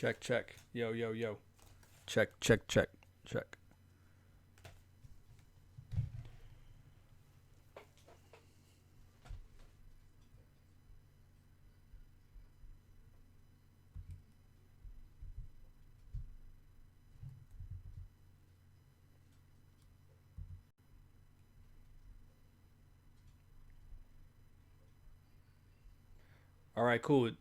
Check, check. Yo, yo, yo. Check, check, check, check. All right, cool.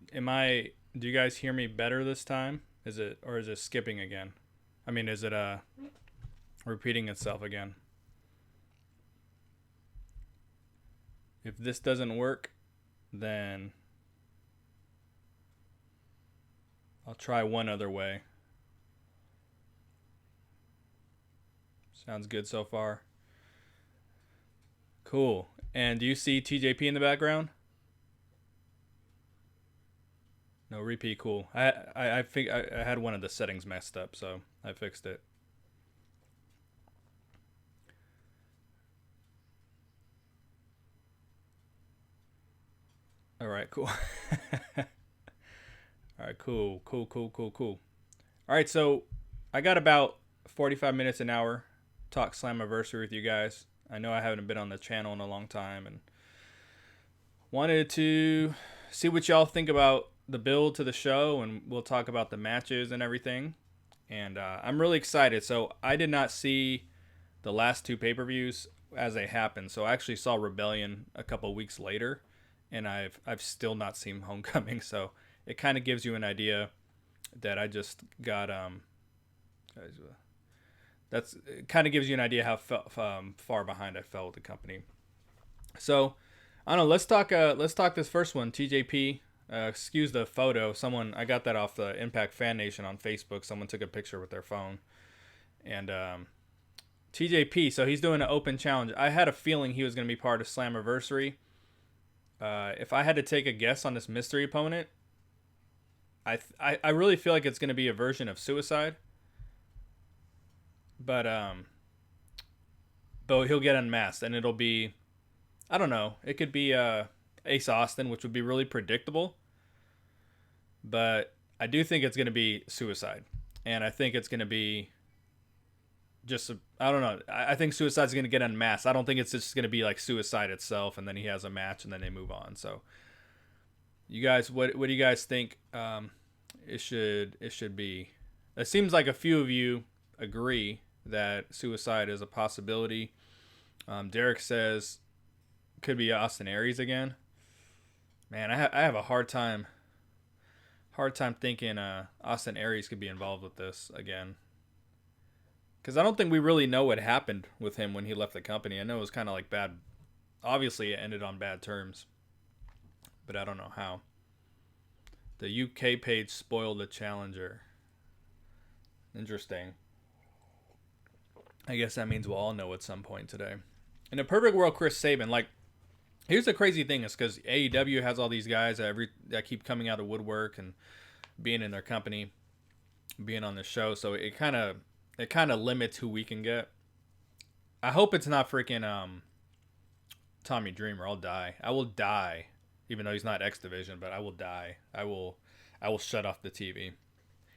Do you guys hear me better this time? Is it skipping again? I mean, is it repeating itself again? If this doesn't work, then I'll try one other way. Sounds good so far. Cool. And do you see TJP in the background? No repeat. Cool. I think I had one of the settings messed up, so I fixed it. All right, cool. All right, cool. All right, so I got about 45 minutes an hour talk Slammiversary with you guys. I know I haven't been on the channel in a long time and wanted to see what y'all think about the build to the show, and we'll talk about the matches and everything. And I'm really excited. So I did not see the last two pay-per-views as they happened. So I actually saw Rebellion a couple weeks later, and I've still not seen Homecoming. So it kind of gives you an idea that I just got that's it kind of gives you an idea how far behind I fell with the company. So I don't know. Let's talk this first one. TJP. Excuse the photo. I got that off the Impact Fan Nation on Facebook. Someone took a picture with their phone, and TJP. So he's doing an open challenge. I had a feeling he was going to be part of Slammiversary. If I had to take a guess on this mystery opponent, I really feel like it's going to be a version of Suicide. But he'll get unmasked, and it'll be, I don't know, it could be Ace Austin, which would be really predictable. But I do think it's going to be Suicide, and I think it's going to be I don't know. I think Suicide's going to get unmasked. I don't think it's just going to be like Suicide itself, and then he has a match, and then they move on. So, you guys, what do you guys think? It should be. It seems like a few of you agree that Suicide is a possibility. Derek says could be Austin Aries again. Man, I have a hard time thinking Austin Aries could be involved with this again. Because I don't think we really know what happened with him when he left the company. I know it was kind of like bad. Obviously, it ended on bad terms. But I don't know how. The UK page spoiled the challenger. Interesting. I guess that means we'll all know at some point today. In a perfect world, Chris Sabin, like, here's the crazy thing is because AEW has all these guys that keep coming out of woodwork and being in their company, being on the show. So it kind of limits who we can get. I hope it's not freaking Tommy Dreamer. I'll die. I will die, even though he's not X Division, but I will die. I will shut off the TV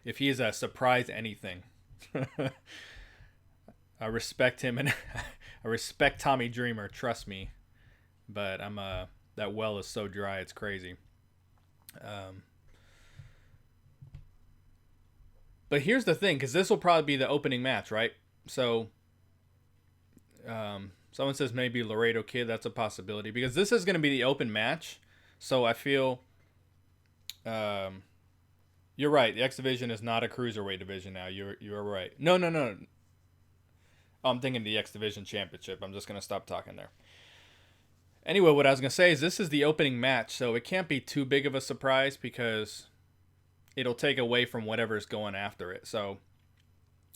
if he is a surprise anything. I respect him and I respect Tommy Dreamer. Trust me. But that well is so dry, it's crazy. But here's the thing, because this will probably be the opening match, right? So, someone says maybe Laredo Kid. That's a possibility because this is going to be the open match. So I feel, you're right. The X Division is not a cruiserweight division now. You're right. No. Oh, I'm thinking the X Division Championship. I'm just going to stop talking there. Anyway, what I was going to say is this is the opening match, so it can't be too big of a surprise because it'll take away from whatever's going after it. So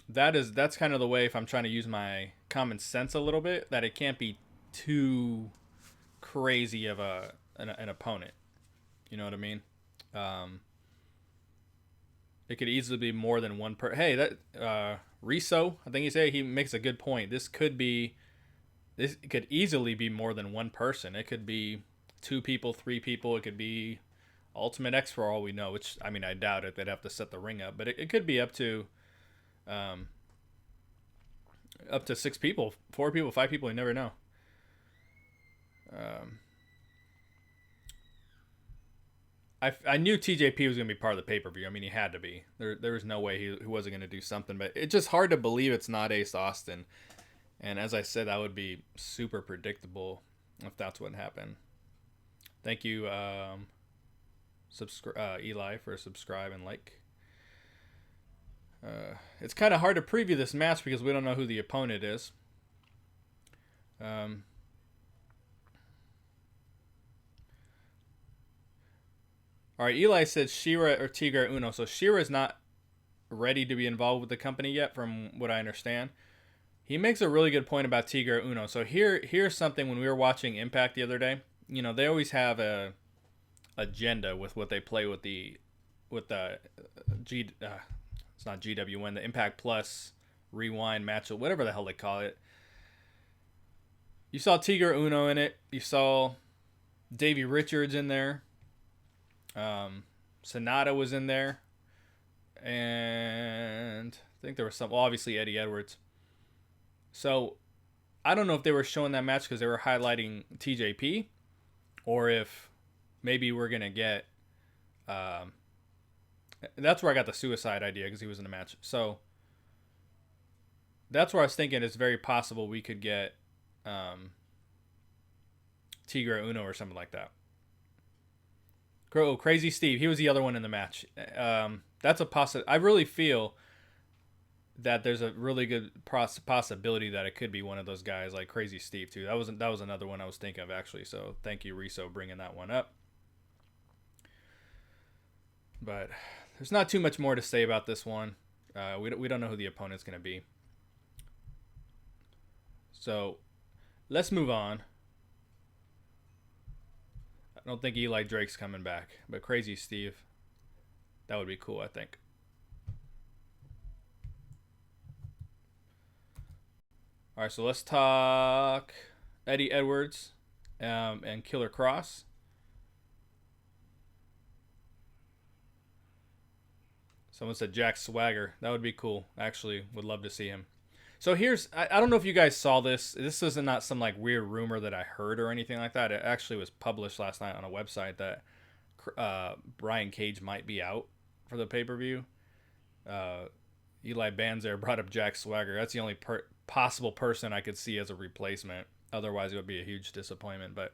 that's kind of the way, if I'm trying to use my common sense a little bit, that it can't be too crazy of an opponent. You know what I mean? It could easily be more than one Hey, that Riso, I think he makes a good point. This could easily be more than one person. It could be 2 people, 3 people. It could be Ultimate X for all we know, which, I mean, I doubt it. They'd have to set the ring up, but it could be um, up to 6 people, 4 people, 5 people. You never know. I knew TJP was going to be part of the pay-per-view. I mean, he had to be. There was no way he wasn't going to do something. But it's just hard to believe it's not Ace Austin. And as I said, that would be super predictable if that's what happened. Thank you, Eli, for subscribe and like. It's kind of hard to preview this match because we don't know who the opponent is. All right, Eli said Shira or Tigre Uno. So Shira is not ready to be involved with the company yet, from what I understand. He makes a really good point about Tigre Uno. So here's something. When we were watching Impact the other day, you know, they always have a agenda with what they play with the it's not GWN, the Impact Plus Rewind match, whatever the hell they call it. You saw Tigre Uno in it. You saw Davey Richards in there. Sonata was in there. And I think there was some, well, obviously Eddie Edwards. So I don't know if they were showing that match because they were highlighting TJP, or if maybe we're going to get, that's where I got the Suicide idea, because he was in the match. So that's where I was thinking it's very possible we could get Tigre Uno or something like that. Oh, Crazy Steve. He was the other one in the match. That's a I really feel that there's a really good possibility that it could be one of those guys like Crazy Steve too. That was another one I was thinking of, actually. So thank you, Riso, bringing that one up. But there's not too much more to say about this one. We don't know who the opponent's going to be. So let's move on. I don't think Eli Drake's coming back, but Crazy Steve, that would be cool, I think. All right, so let's talk Eddie Edwards and Killer Kross. Someone said Jack Swagger. That would be cool. Actually, would love to see him. So I don't know if you guys saw this. This is not some like weird rumor that I heard or anything like that. It actually was published last night on a website that Brian Cage might be out for the pay-per-view. Eli Banzer brought up Jack Swagger. That's the only possible person I could see as a replacement. Otherwise, it would be a huge disappointment. But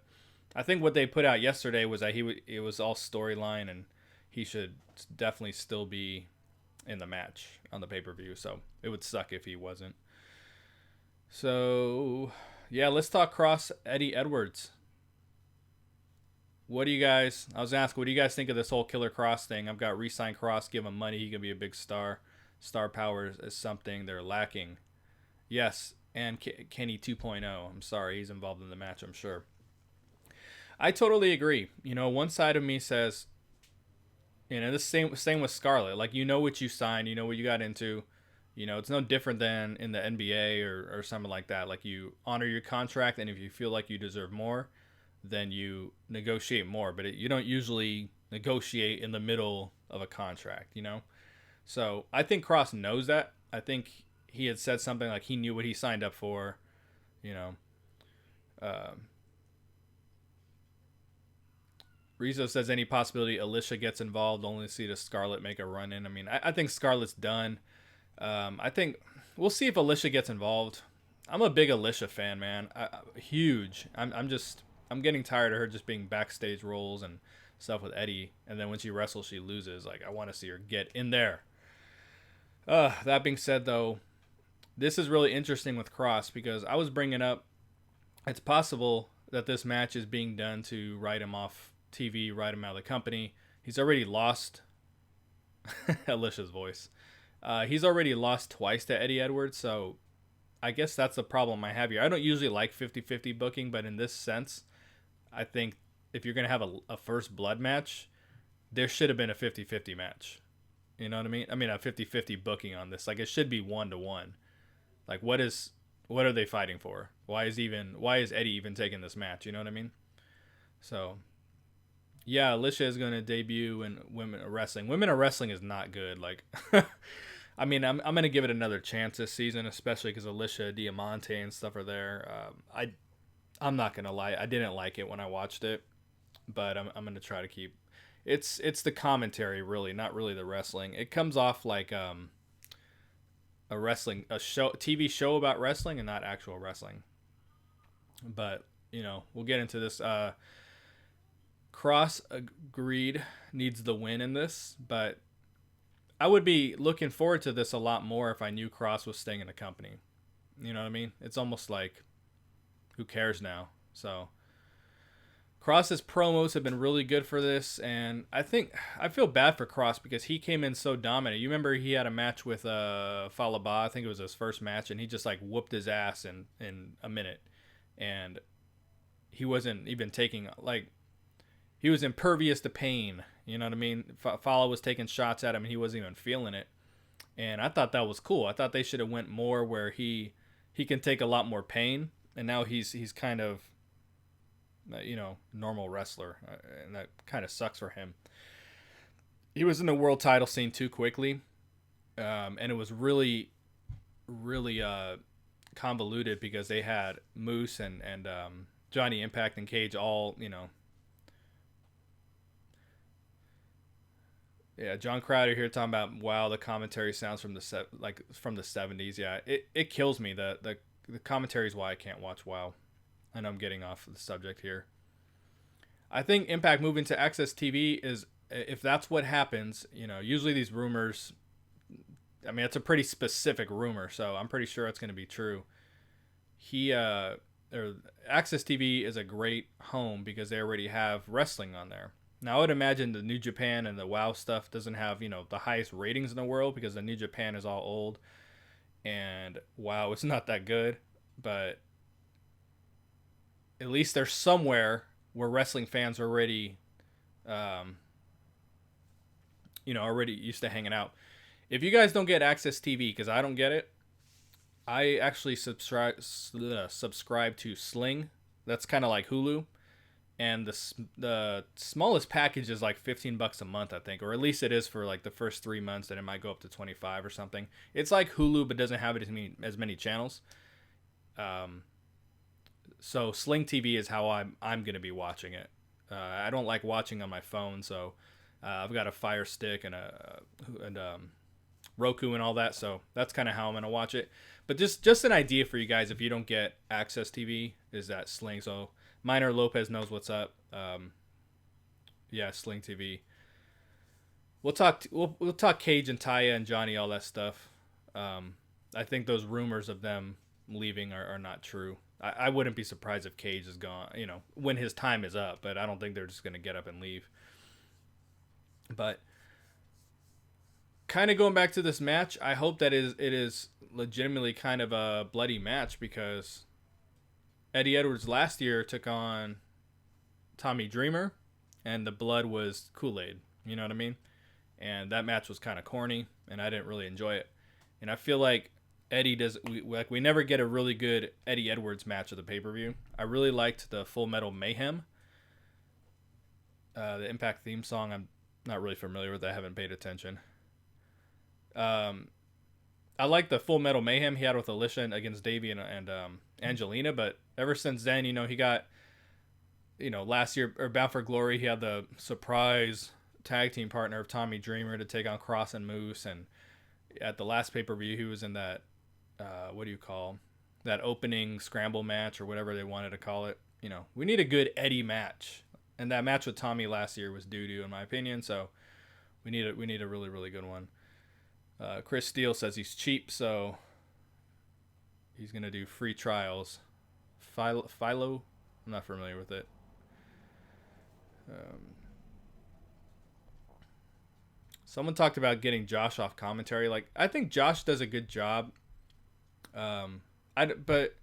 I think what they put out yesterday was that it was all storyline, and he should definitely still be in the match on the pay-per-view. So it would suck if he wasn't. So, yeah, let's talk Kross Eddie Edwards. What do you guys think of this whole Killer Kross thing? I've got re-sign Kross, give him money, he can be a big star. Star power is something they're lacking. Yes, and Kenny 2.0. I'm sorry, he's involved in the match, I'm sure. I totally agree. You know, one side of me says, you know, the same with Scarlett. Like, you know what you signed, you know what you got into. You know, it's no different than in the NBA or something like that. Like, you honor your contract, and if you feel like you deserve more, then you negotiate more. But you don't usually negotiate in the middle of a contract, you know? So I think Kross knows that. I think he had said something like he knew what he signed up for, you know. Rizzo says any possibility Alicia gets involved, only to see the Scarlett make a run in. I mean, I think Scarlett's done. I think we'll see if Alicia gets involved. I'm a big Alicia fan, man. Huge. I'm getting tired of her just being backstage roles and stuff with Eddie, and then when she wrestles, she loses. Like, I want to see her get in there. That being said, though, this is really interesting with Kross, because I was bringing up, it's possible that this match is being done to write him off TV, write him out of the company. He's already lost Alicia's voice. He's already lost twice to Eddie Edwards, so I guess that's the problem I have here. I don't usually like 50-50 booking, but in this sense, I think if you're going to have a first blood match, there should have been a 50-50 match. You know what I mean? I mean, a 50-50 booking on this. Like, it should be 1-1. Like, what are they fighting for? Why is Eddie even taking this match? You know what I mean? So, Yeah, Alicia is going to debut in Women of Wrestling. Women of Wrestling is not good. Like, I mean, I'm going to give it another chance this season, especially because Alicia Diamante and stuff are there. I'm not going to lie, I didn't like it when I watched it, but I'm going to try to keep. It's the commentary really, not really the wrestling. It comes off like a show, TV show about wrestling and not actual wrestling. But we'll get into this. Kross agreed needs the win in this, but I would be looking forward to this a lot more if I knew Kross was staying in the company. You know what I mean? It's almost like, who cares now? So Kross's promos have been really good for this, and I feel bad for Kross because he came in so dominant. You remember he had a match with Falaba, I think it was his first match, and he just like whooped his ass in a minute, and he wasn't even taking like. He was impervious to pain. You know what I mean? Fala was taking shots at him and he wasn't even feeling it. And I thought that was cool. I thought they should have went more where he can take a lot more pain. And now he's kind of, normal wrestler. And that kind of sucks for him. He was in the world title scene too quickly. And it was really, really convoluted because they had Moose and Johnny Impact and Cage all, Yeah, John Crowder here talking about wow, the commentary sounds from the 70s. Yeah, it kills me. The commentary is why I can't watch WoW. I know I'm getting off the subject here. I think Impact moving to Access TV is, if that's what happens, usually these rumors, I mean, it's a pretty specific rumor, so I'm pretty sure it's going to be true. Access TV is a great home because they already have wrestling on there. Now, I would imagine the New Japan and the WoW stuff doesn't have, the highest ratings in the world because the New Japan is all old and WoW is not that good. But at least there's somewhere where wrestling fans are already, already used to hanging out. If you guys don't get Access TV, because I don't get it, I actually subscribe to Sling. That's kind of like Hulu. And the smallest package is like $15 a month, I think, or at least it is for like the first 3 months. Then it might go up to 25 or something. It's like Hulu, but doesn't have as many channels. So Sling TV is how I'm gonna be watching it. I don't like watching on my phone, so I've got a Fire Stick and Roku and all that. So that's kind of how I'm gonna watch it. But just an idea for you guys if you don't get Access TV is that Sling. So Minor Lopez knows what's up. Sling TV. We'll talk Cage and Taya and Johnny, all that stuff. I think those rumors of them leaving are not true. I wouldn't be surprised if Cage is gone, when his time is up, but I don't think they're just going to get up and leave. But kind of going back to this match, I hope that it is legitimately kind of a bloody match because Eddie Edwards last year took on Tommy Dreamer, and the blood was Kool-Aid. You know what I mean? And that match was kind of corny, and I didn't really enjoy it. And I feel like Eddie we never get a really good Eddie Edwards match at the pay-per-view. I really liked the Full Metal Mayhem. The Impact theme song, I'm not really familiar with. I haven't paid attention. I like the Full Metal Mayhem he had with Alicia against Davey and Angelina, but ever since then, he got, last year, or Bound for Glory, he had the surprise tag team partner of Tommy Dreamer to take on Kross and Moose, and at the last pay-per-view, he was in that, that opening scramble match, or whatever they wanted to call it. We need a good Eddie match, and that match with Tommy last year was doo-doo, in my opinion, so we need a really, really good one. Chris Steele says he's cheap, so he's going to do free trials. Philo? I'm not familiar with it. Someone talked about getting Josh off commentary. Like, I think Josh does a good job. But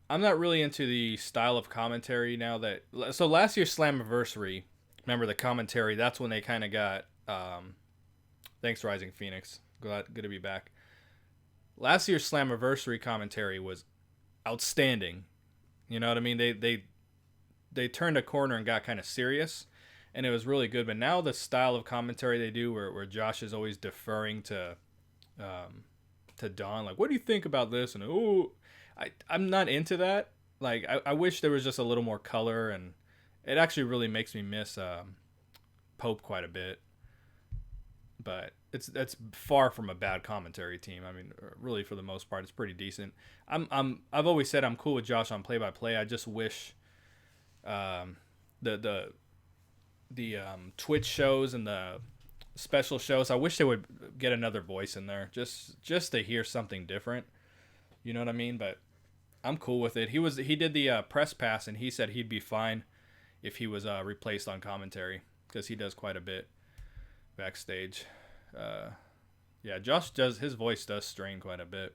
I'm not really into the style of commentary now so last year's Slammiversary, remember the commentary, that's when they kind of got, thanks Rising Phoenix. Good to be back. Last year's Slammiversary commentary was outstanding. You know what I mean? They turned a corner and got kind of serious. and it was really good. But now the style of commentary they do, where Josh is always deferring to Don, like, what do you think about this? And I'm not into that. Like, I wish there was just a little more color, and it actually really makes me miss Pope quite a bit. But that's far from a bad commentary team. I mean, really, for the most part, it's pretty decent. I've always said I'm cool with Josh on play-by-play. I just wish the Twitch shows and the special shows, I wish they would get another voice in there, just to hear something different. You know what I mean? But I'm cool with it. He did the press pass, and he said he'd be fine if he was replaced on commentary, because he does quite a bit backstage. Yeah, Josh his voice does strain quite a bit,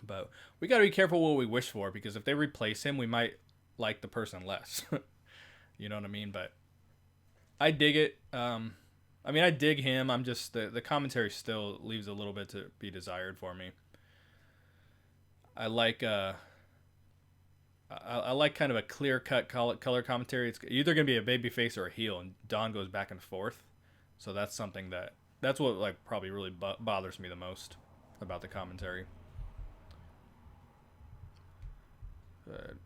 but we got to be careful what we wish for, because if they replace him, we might like the person less. You know what I mean? But I dig it. I mean, I dig him. I'm just the commentary still leaves a little bit to be desired for me. I like I like kind of a clear-cut color commentary. It's either going to be a babyface or a heel, and Don goes back and forth. So that's something that's what like probably really bothers me the most about the commentary. But,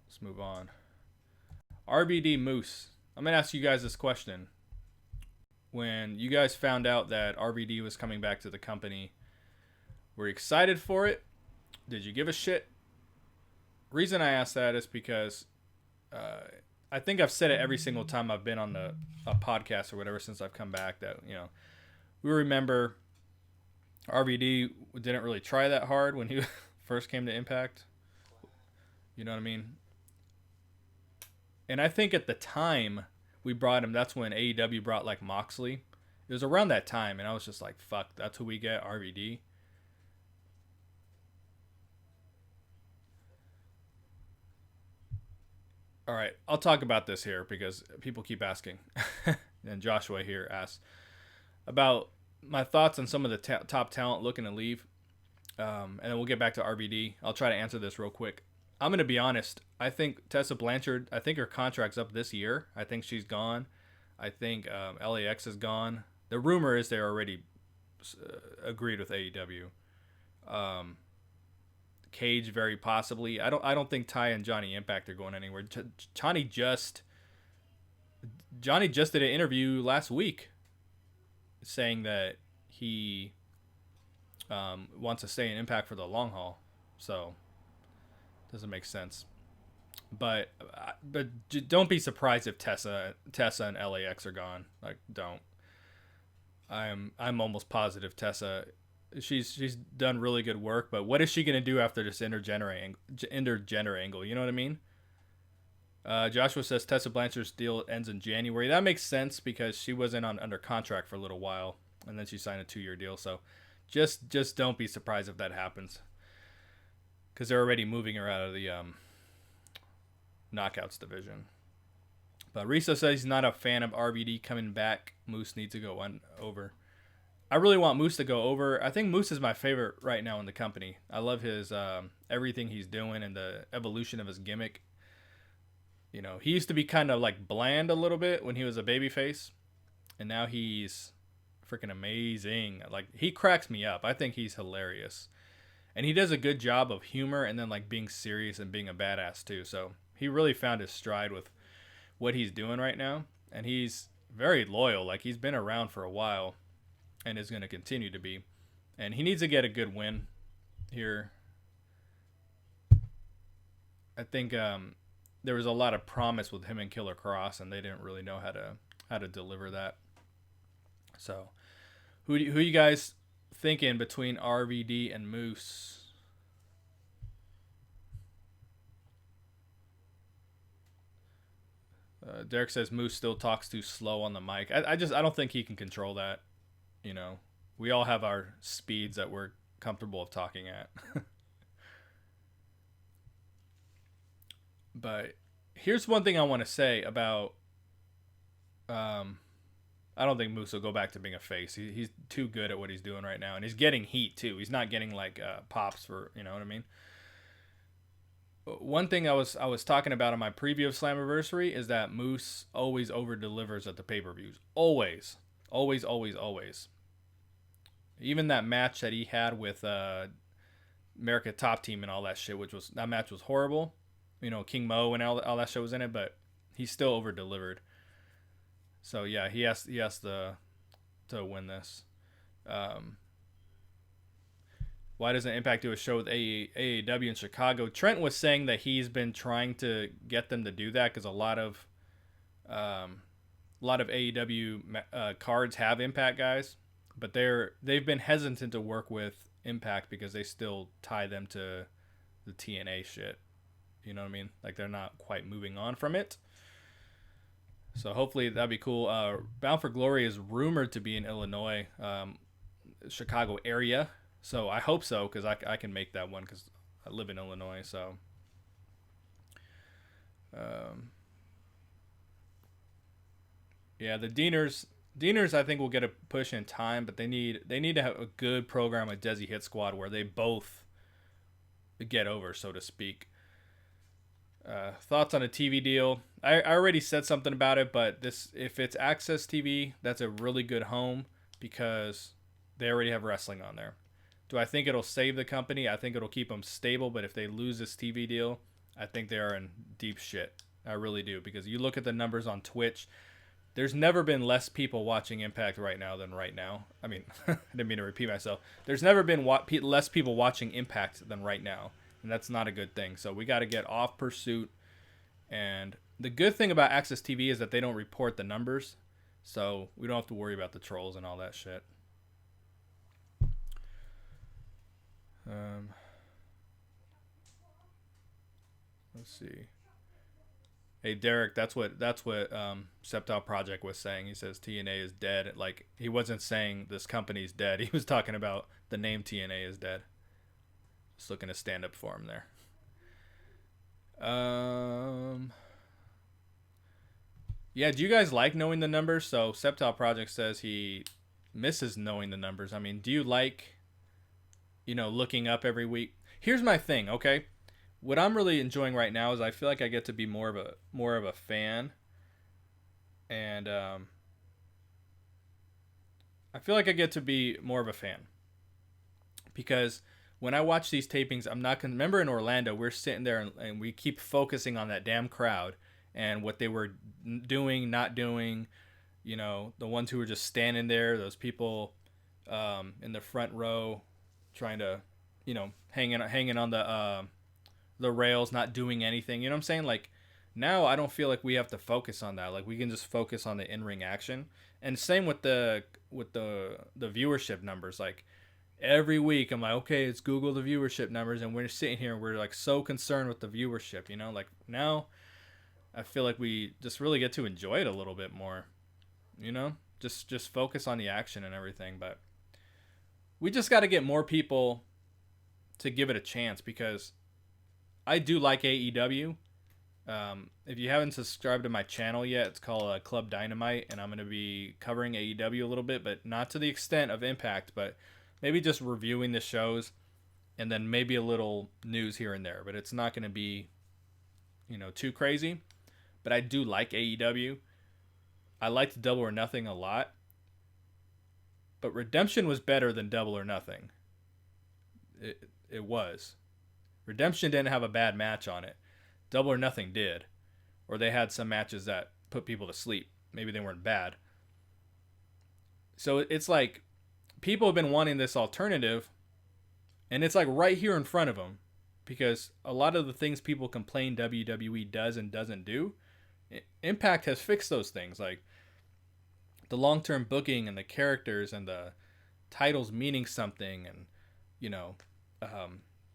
let's move on. RVD Moose. I'm going to ask you guys this question. When you guys found out that RVD was coming back to the company, were you excited for it? Did you give a shit? Reason I ask that is because I think I've said it every single time I've been on a podcast or whatever since I've come back, that, you know, we remember RVD didn't really try that hard when he first came to Impact. You know what I mean? And I think at the time we brought him, that's when AEW brought like Moxley. It was around that time, and I was just like, fuck, that's who we get, RVD. All right, I'll talk about this here because people keep asking. And Joshua here asks about my thoughts on some of the top talent looking to leave. And then we'll get back to RVD. I'll try to answer this real quick. I'm going to be honest. I think Tessa Blanchard, I think her contract's up this year. I think she's gone. I think L.A.X is gone. The rumor is they're already agreed with AEW. Cage very possibly. I don't think Taya and Johnny Impact are going anywhere. Johnny just did an interview last week saying that he wants to stay in Impact for the long haul. So doesn't make sense. But don't be surprised if Tessa and LAX are gone. Like, don't. I'm almost positive Tessa. She's done really good work, but what is she gonna do after this intergender angle? You know what I mean? Joshua says Tessa Blanchard's deal ends in January. That makes sense because she wasn't under contract for a little while, and then she signed a 2-year deal. So just don't be surprised if that happens, because they're already moving her out of the Knockouts division. But Risa says he's not a fan of RVD coming back. Moose needs to go over. I really want Moose to go over. I think Moose is my favorite right now in the company. I love his everything he's doing and the evolution of his gimmick. You know, he used to be kind of like bland a little bit when he was a babyface, and now he's freaking amazing. Like, he cracks me up. I think he's hilarious, and he does a good job of humor and then like being serious and being a badass too. So he really found his stride with what he's doing right now, and he's very loyal. Like, he's been around for a while and is going to continue to be, and he needs to get a good win here. I think there was a lot of promise with him and Killer Kross, and they didn't really know how to deliver that. So who you guys thinking between RVD and Moose? Derek says Moose still talks too slow on the mic. I don't think he can control that. You know, we all have our speeds that we're comfortable of talking at. But here's one thing I want to say about I don't think Moose will go back to being a face. He's too good at what he's doing right now, and he's getting heat too. He's not getting like pops for, you know what I mean? one thing I was talking about on my preview of Slammiversary is that Moose always over delivers at the pay per views. Always, always, always, always. Even that match that he had with America Top Team and all that shit, which was that match was horrible. You know, King Mo and all that shit was in it, but he still over delivered. So yeah, he has to win this. Why doesn't Impact do a show with AEW in Chicago? Trent was saying that he's been trying to get them to do that because a lot of AEW cards have Impact guys, but they've been hesitant to work with Impact because they still tie them to the TNA shit. You know what I mean? Like they're not quite moving on from it. So hopefully that'd be cool. Bound for Glory is rumored to be in Illinois, Chicago area. So I hope so because I can make that one because I live in Illinois. So yeah, the Deaners I think will get a push in time, but they need to have a good program with Desi Hit Squad where they both get over, so to speak. Thoughts on a TV deal? I already said something about it, but if it's Access TV, that's a really good home because they already have wrestling on there. Do I think it'll save the company? I think it'll keep them stable, but if they lose this TV deal, I think they are in deep shit. I really do, because you look at the numbers on Twitch, there's never been less people watching Impact right now than right now. I mean, I didn't mean to repeat myself. There's never been less people watching Impact than right now, and that's not a good thing. So we got to get off pursuit. And the good thing about Access TV is that they don't report the numbers, so we don't have to worry about the trolls and all that shit. Let's see. Hey Derek, that's what Septile Project was saying. He says TNA is dead. Like he wasn't saying this company's dead. He was talking about the name TNA is dead. Just looking to stand up for him there. Yeah, do you guys like knowing the numbers? So Septile Project says he misses knowing the numbers. I mean, do you like, looking up every week? Here's my thing, okay? What I'm really enjoying right now is I feel like I get to be more of a fan, and I feel like I get to be more of a fan because when I watch these tapings, I'm not gonna remember in Orlando. We're sitting there and we keep focusing on that damn crowd and what they were doing, not doing. The ones who were just standing there, those people in the front row, trying to, hanging on the rails, not doing anything. You know what I'm saying? Like now I don't feel like we have to focus on that. Like we can just focus on the in-ring action. And same with the viewership numbers. Like every week I'm like, okay, let's Google the viewership numbers, and we're sitting here and we're like so concerned with the viewership, like now I feel like we just really get to enjoy it a little bit more. Just focus on the action and everything, but we just got to get more people to give it a chance because I do like AEW. If you haven't subscribed to my channel yet, it's called Club Dynamite, and I'm going to be covering AEW a little bit, but not to the extent of Impact, but maybe just reviewing the shows and then maybe a little news here and there. But it's not going to be, too crazy. But I do like AEW. I liked Double or Nothing a lot. But Redemption was better than Double or Nothing. It was. Redemption didn't have a bad match on it. Double or Nothing did. Or they had some matches that put people to sleep. Maybe they weren't bad. So it's like people have been wanting this alternative, and it's like right here in front of them, because a lot of the things people complain WWE does and doesn't do, Impact has fixed those things, like the long-term booking and the characters and the titles meaning something, and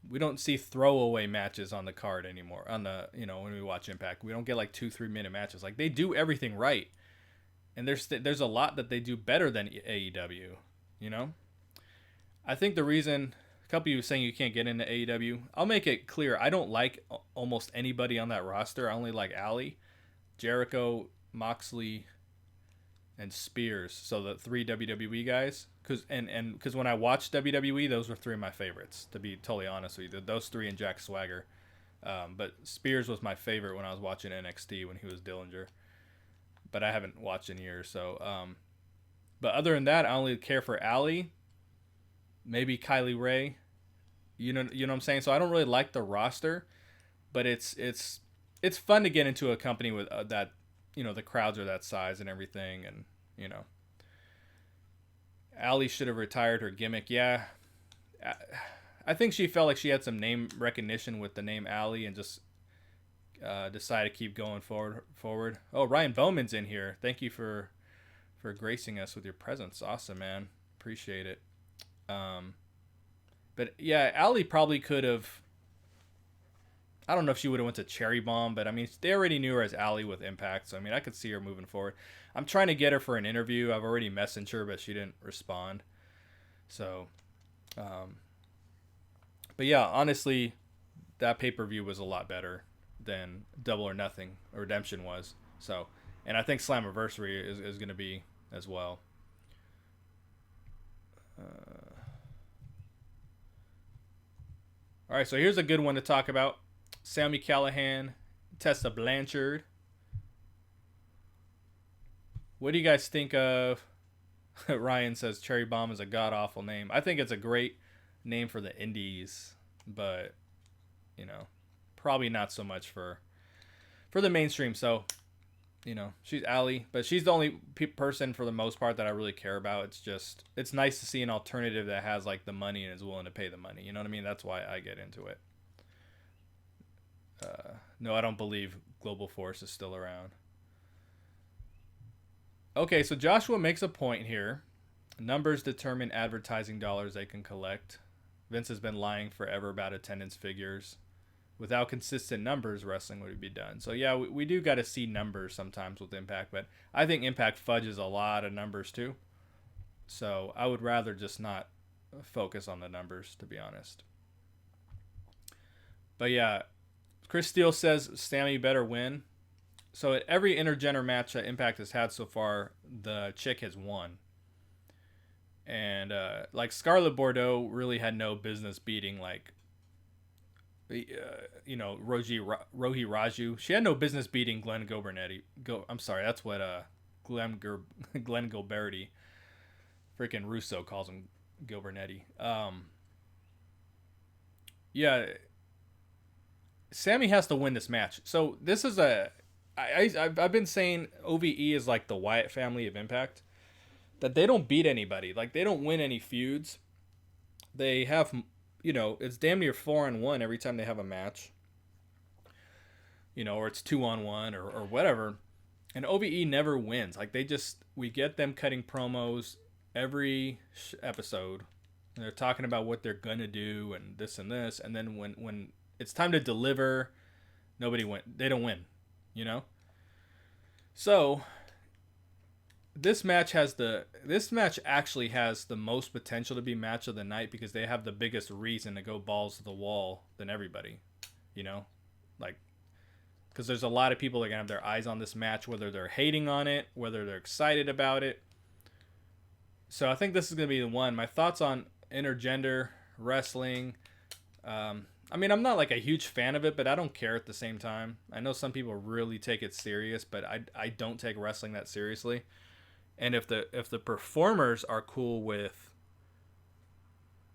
we don't see throwaway matches on the card anymore. On the when we watch Impact, we don't get like 2-3 minute matches. Like they do everything right, and there's a lot that they do better than AEW. I think the reason a couple of you saying you can't get into AEW, I'll make it clear. I don't like almost anybody on that roster. I only like Ali, Jericho, Moxley, and Spears. So the 3 WWE guys. Because when I watched WWE, those were 3 of my favorites. To be totally honest with you, those 3 and Jack Swagger. But Spears was my favorite when I was watching NXT when he was Dillinger. But I haven't watched in years. So, but other than that, I only care for Allie, maybe Kylie Ray. You know what I'm saying. So I don't really like the roster, but it's fun to get into a company with that. The crowds are that size and everything, and Allie should have retired her gimmick. Yeah, I think she felt like she had some name recognition with the name Allie and just decided to keep going forward. Oh, Ryan Bowman's in here. Thank you for gracing us with your presence. Awesome, man. Appreciate it. But yeah, Allie probably could have. I don't know if she would have went to Cherry Bomb, but I mean, they already knew her as Allie with Impact, so I mean, I could see her moving forward. I'm trying to get her for an interview. I've already messaged her, but she didn't respond. So, but yeah, honestly, that pay-per-view was a lot better than Double or Nothing or Redemption was. So, and I think Slammiversary is going to be as well. All right, so here's a good one to talk about. Sami Callihan, Tessa Blanchard. What do you guys think of? Ryan says Cherry Bomb is a god-awful name. I think it's a great name for the indies, but probably not so much for the mainstream. So, she's Allie, but she's the only person for the most part that I really care about. It's nice to see an alternative that has like the money and is willing to pay the money. You know what I mean? That's why I get into it. No, I don't believe Global Force is still around. Okay, so Joshua makes a point here. Numbers determine advertising dollars they can collect. Vince has been lying forever about attendance figures. Without consistent numbers, wrestling would be done. So yeah, we do got to see numbers sometimes with Impact, but I think Impact fudges a lot of numbers too. So I would rather just not focus on the numbers, to be honest. But yeah, Chris Steele says Sami better win. So at every intergender match that Impact has had so far, the chick has won. And like Scarlett Bordeaux really had no business beating like Rohi Raju. She had no business beating Glenn Gilbernetti. I'm sorry, that's what Glenn Gilberti, freaking Russo calls him, Gilbernetti. Yeah, Sami has to win this match. So this is I've been saying OVE is like the Wyatt family of Impact. That they don't beat anybody. Like, they don't win any feuds. They have, it's damn near 4-on-1 every time they have a match. Or it's 2-on-1 or whatever. And OVE never wins. Like, we get them cutting promos every episode. And they're talking about what they're going to do and this. And then when it's time to deliver, they don't win, So this match actually has the most potential to be match of the night because they have the biggest reason to go balls to the wall than everybody, like, because there's a lot of people that are gonna have their eyes on this match, whether they're hating on it, whether they're excited about it. So I think this is gonna be the one. My thoughts on intergender wrestling. I mean, I'm not like a huge fan of it, but I don't care at the same time. I know some people really take it serious, but I don't take wrestling that seriously. And if the performers are cool with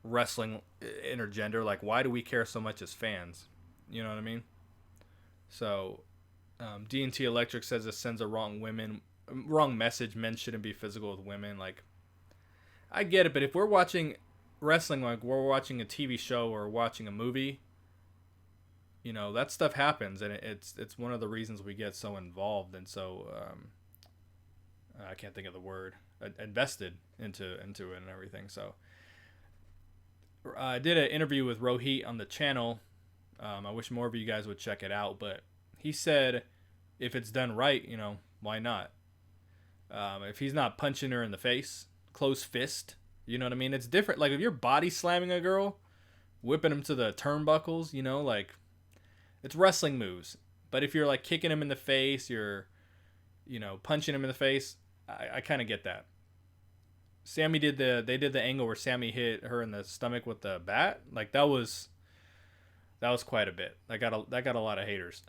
wrestling intergender, like, why do we care so much as fans? You know what I mean? So, D&T Electric says this sends a wrong message. Men shouldn't be physical with women. Like, I get it, but if we're watching wrestling like we're watching a TV show or watching a movie, that stuff happens, and it's one of the reasons we get so involved and so I can't think of the word, invested into it and everything. So I did an interview with Rohit on the channel. I wish more of you guys would check it out, but he said if it's done right, why not? If he's not punching her in the face, closed fist, you know what I mean? It's different. Like, if you're body slamming a girl, whipping them to the turnbuckles, like, it's wrestling moves. But if you're like kicking him in the face, you're, punching him in the face, I kind of get that. Sami they did the angle where Sami hit her in the stomach with the bat. Like, that was That was quite a bit. That got a lot of haters.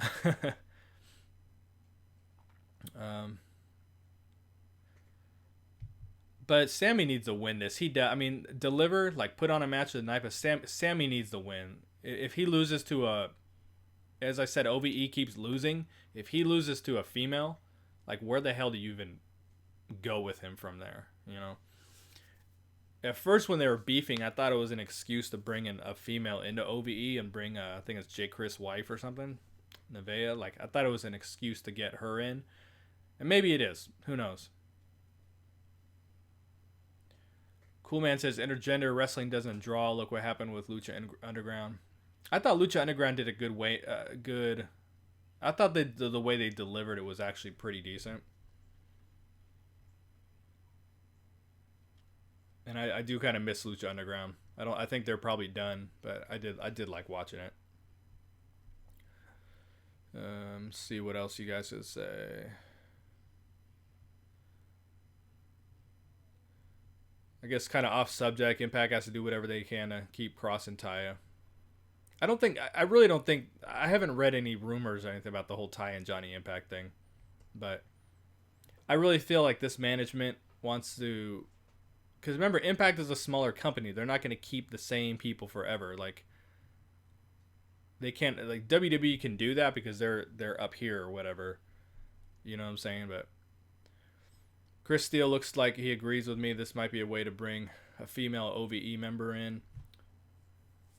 um, but Sami needs to win this. I mean, deliver, like put on a match with the knife. But Sami needs to win. If he loses to a, as I said, OVE keeps losing. If he loses to a female, like where the hell do you even go with him from there? You know. At first, when they were beefing, I thought it was an excuse to bring in a female into OVE and bring, I think it's J. Chris' wife or something, Nevaeh. Like, I thought it was an excuse to get her in. And maybe it is. Who knows? Cool Man says, intergender wrestling doesn't draw. Look what happened with Lucha Underground. I thought Lucha Underground did a good way. I thought the way they delivered it was actually pretty decent. And I do kind of miss Lucha Underground. I think they're probably done, but I did like watching it. See what else you guys would say. I guess kind of off subject. Impact has to do whatever they can to keep Kross and Taya. I really don't think, I haven't read any rumors or anything about the whole Taya and Johnny Impact thing, but I really feel like this management wants to, because remember, Impact is a smaller company. They're not going to keep the same people forever. Like, they can't, like WWE can do that because they're up here or whatever. You know what I'm saying? But Chris Steele looks like he agrees with me. This might be a way to bring a female OVE member in.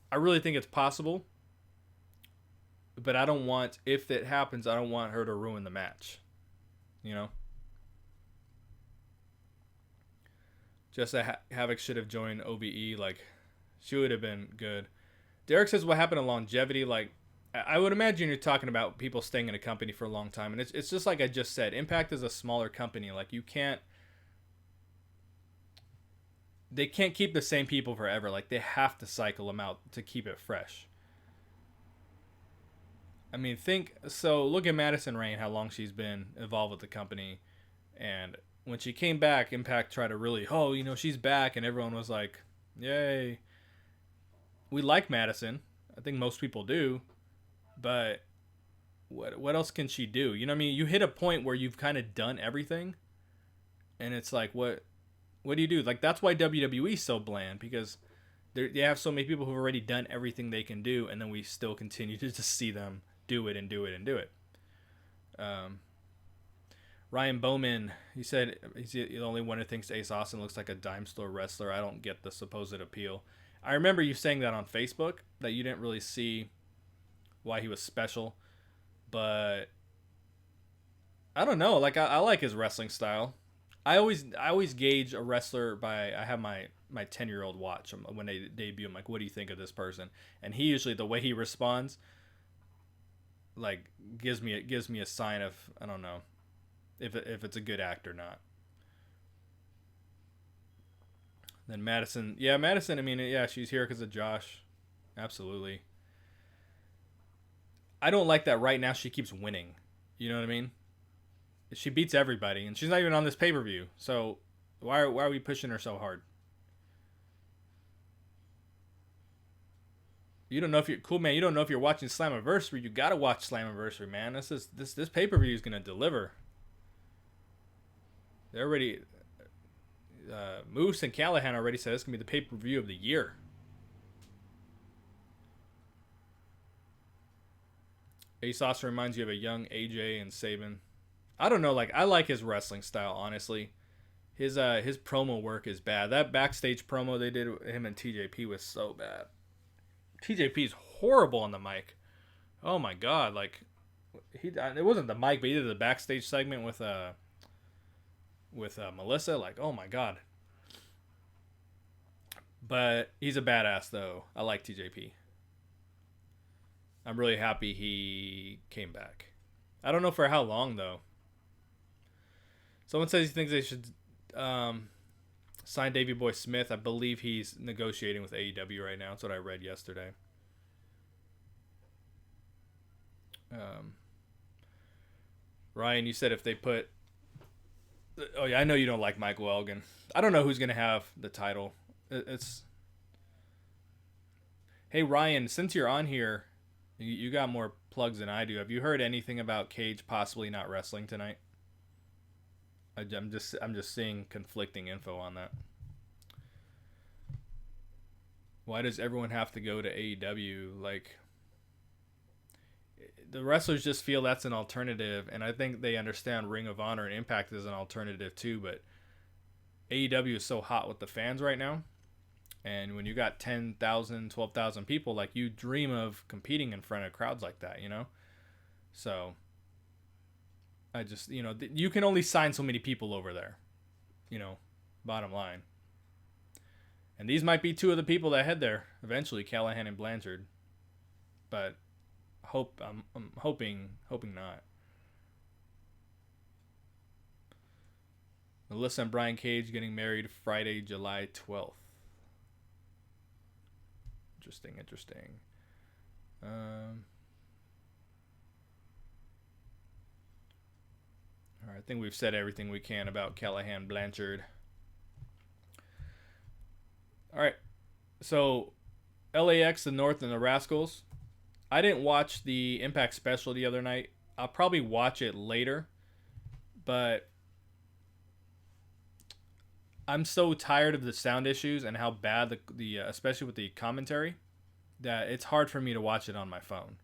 I really think it's possible. But I don't want, if it happens, I don't want her to ruin the match. You know? Just that Havok should have joined OVE. Like, she would have been good. Derek says, what happened to longevity? Like, I would imagine you're talking about people staying in a company for a long time. And it's just like I just said. Impact is a smaller company. Like, they can't keep the same people forever. Like, they have to cycle them out to keep it fresh. I mean, look at Madison Rayne, how long she's been involved with the company. And when she came back, Impact tried to really, she's back, and everyone was like, yay. We like Madison. I think most people do. But what else can she do? You know what I mean? You hit a point where you've kind of done everything. And it's like, what do you do? Like, that's why WWE's so bland, because they have so many people who've already done everything they can do, and then we still continue to just see them do it and do it and do it. Ryan Bowman, he said he's the only one who thinks Ace Austin looks like a dime store wrestler. I don't get the supposed appeal. I remember you saying that on Facebook, that you didn't really see why he was special. But I don't know. Like, I like his wrestling style. I always gauge a wrestler by, I have my 10-year-old watch when they debut. I'm like, what do you think of this person? And he usually, the way he responds, like, gives me a sign of, I don't know, if it's a good act or not. Then Madison, I mean, she's here because of Josh. Absolutely. I don't like that right now she keeps winning. You know what I mean? She beats everybody, and she's not even on this pay-per-view. So why are we pushing her so hard? You don't know if you're cool, man. You don't know if you're watching Slammiversary. You gotta watch Slammiversary, man. This pay-per-view is gonna deliver. They're already, Moose and Callihan already said it's gonna be the pay-per-view of the year. Ace Austin reminds you of a young AJ and Sabin. I don't know, like, I like his wrestling style, honestly. His promo work is bad. That backstage promo they did with him and TJP was so bad. TJP's horrible on the mic. Oh my god, like, it wasn't the mic, but he did the backstage segment with Melissa. Like, oh my god. But he's a badass, though. I like TJP. I'm really happy he came back. I don't know for how long, though. Someone says he thinks they should sign Davey Boy Smith. I believe he's negotiating with AEW right now. That's what I read yesterday. Ryan, you said if they put... Oh, yeah, I know you don't like Michael Elgin. I don't know who's going to have the title. It's... Hey, Ryan, since you're on here, You got more plugs than I do. Have you heard anything about Cage possibly not wrestling tonight? I'm just seeing conflicting info on that. Why does everyone have to go to AEW? Like, the wrestlers just feel that's an alternative, and I think they understand Ring of Honor and Impact is an alternative too. But AEW is so hot with the fans right now, and when you got 10,000, 12,000 people, like, you dream of competing in front of crowds like that, you know. So I just, you can only sign so many people over there, you know. Bottom line. And these might be two of the people that head there eventually, Callihan and Blanchard. But I'm hoping not. Melissa and Brian Cage getting married Friday, July 12th. Interesting. All right, I think we've said everything we can about Callihan Blanchard. All right, so L.A.X, the North, and the Rascalz. I didn't watch the Impact special the other night. I'll probably watch it later, but I'm so tired of the sound issues and how bad the especially with the commentary, that it's hard for me to watch it on my phone.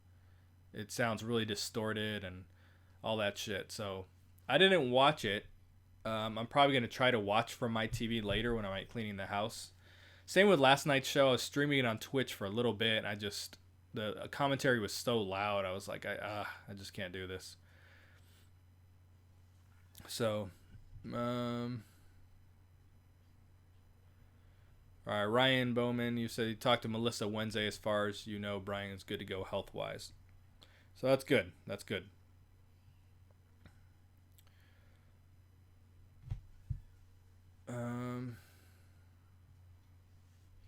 It sounds really distorted and all that shit. So I didn't watch it. I'm probably going to try to watch from my TV later when I'm cleaning the house. Same with last night's show. I was streaming it on Twitch for a little bit. And the commentary was so loud. I was like, I just can't do this. So, all right, Ryan Bowman, you said you talked to Melissa Wednesday. As far as you know, Brian is good to go health-wise. So that's good. That's good.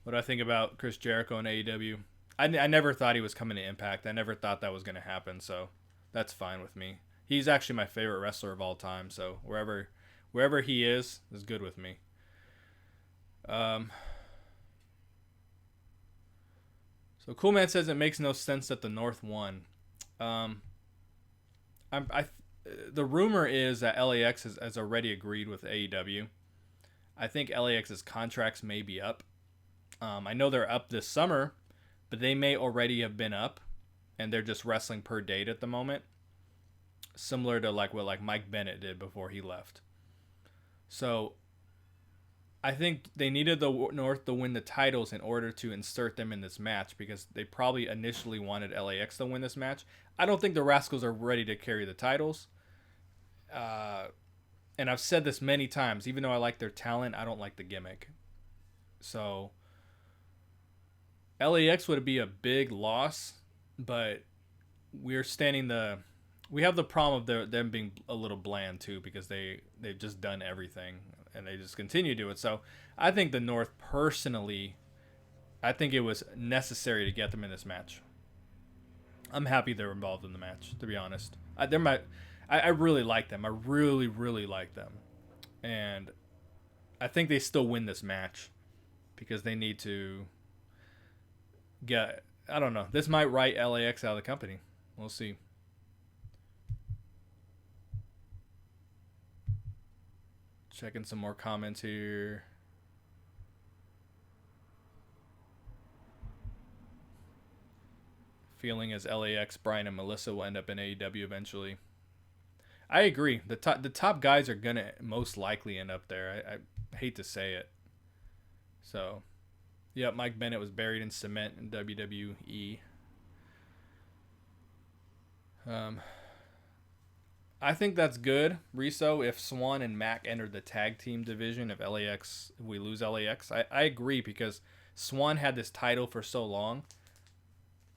What do I think about Chris Jericho and AEW? I never thought he was coming to Impact. I never thought that was going to happen, so that's fine with me. He's actually my favorite wrestler of all time, so wherever he is good with me. So Coolman says it makes no sense that the North won. The rumor is that L.A.X has already agreed with AEW. I think L.A.X's contracts may be up. I know they're up this summer, but they may already have been up, and they're just wrestling per date at the moment, similar to what Mike Bennett did before he left. So I think they needed the North to win the titles in order to insert them in this match, because they probably initially wanted L.A.X to win this match. I don't think the Rascalz are ready to carry the titles. And I've said this many times, even though I like their talent, I don't like the gimmick. So L.A.X would be a big loss, but we have the problem of them being a little bland too, because they've just done everything and they just continue to do it. So I think the North, personally, I think it was necessary to get them in this match. I'm happy they're involved in the match, to be honest. I really like them. I really, really like them. And I think they still win this match because they need to get... I don't know. This might write L.A.X out of the company. We'll see. Checking some more comments here. Feeling as L.A.X, Brian, and Melissa will end up in AEW eventually. I agree. The top guys are gonna most likely end up there. I hate to say it. So, yeah, Mike Bennett was buried in cement in WWE. I think that's good, Riso, if Swann and Mac entered the tag team division of L.A.X. If we lose L.A.X. I agree, because Swann had this title for so long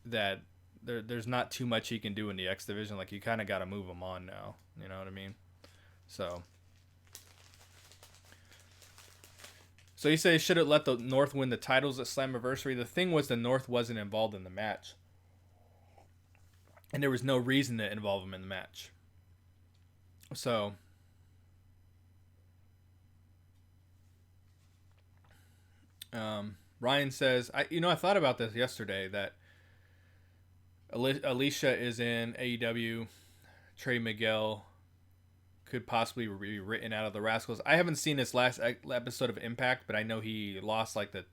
that there's not too much he can do in the X division. Like, you kind of got to move him on now. You know what I mean? So you say they should have let the North win the titles at Slammiversary. The thing was, the North wasn't involved in the match, and there was no reason to involve them in the match. So Ryan says, I thought about this yesterday, that Alicia is in AEW. Trey Miguel could possibly be written out of the Rascalz. I haven't seen this last episode of Impact, but I know he lost like the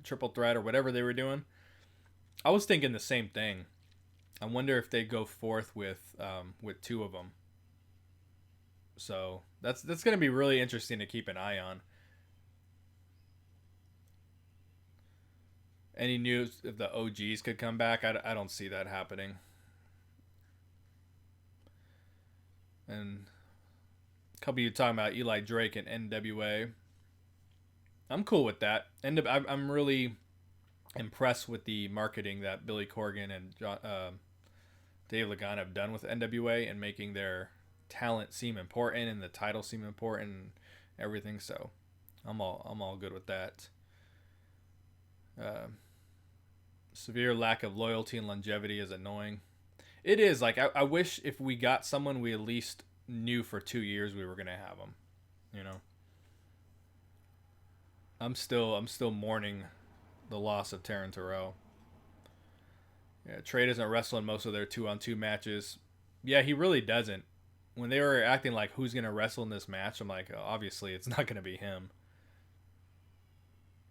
triple threat or whatever they were doing. I was thinking the same thing. I wonder if they go forth with two of them. So that's going to be really interesting to keep an eye on. Any news if the OGs could come back? I don't see that happening. And a couple of you talking about Eli Drake and NWA. I'm cool with that. I'm really impressed with the marketing that Billy Corgan and Dave Lagana have done with NWA and making their talent seem important and the title seem important and everything. So I'm all good with that. Severe lack of loyalty and longevity is annoying. It is. Like, I wish if we got someone we at least knew for 2 years we were going to have them. You know? I'm still mourning the loss of Taryn Terrell. Yeah, Trey doesn't wrestle in most of their 2-on-2 matches. Yeah, he really doesn't. When they were acting like who's going to wrestle in this match, I'm like, oh, obviously it's not going to be him.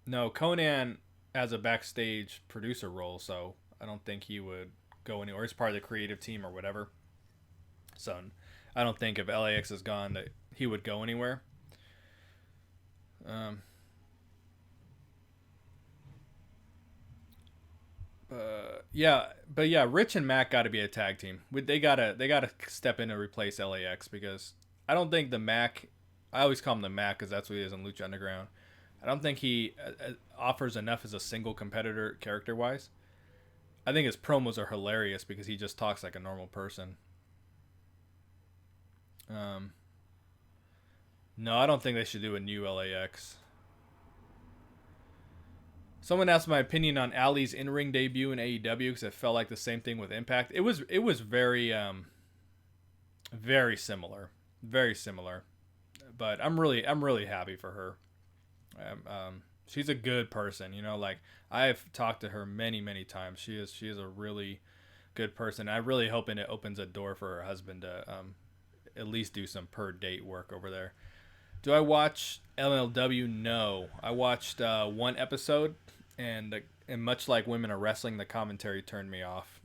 No, Conan has a backstage producer role, so I don't think he would go anywhere. He's part of the creative team or whatever. So I don't think if L.A.X is gone that he would go anywhere. Yeah, Rich and Mac got to be a tag team. They gotta step in and replace L.A.X because I don't think the Mac. I always call him the Mac because that's what he is in Lucha Underground. I don't think he offers enough as a single competitor character-wise. I think his promos are hilarious because he just talks like a normal person. No, I don't think they should do a new LAX. Someone asked my opinion on Ali's in-ring debut in AEW because it felt like the same thing with Impact. It was very very similar, but I'm really happy for her. She's a good person, you know. Like I've talked to her many times. She is a really good person. I'm really hoping it opens a door for her husband to at least do some per date work over there. Do I watch MLW? No, I watched one episode, and much like Women Are Wrestling, the commentary turned me off.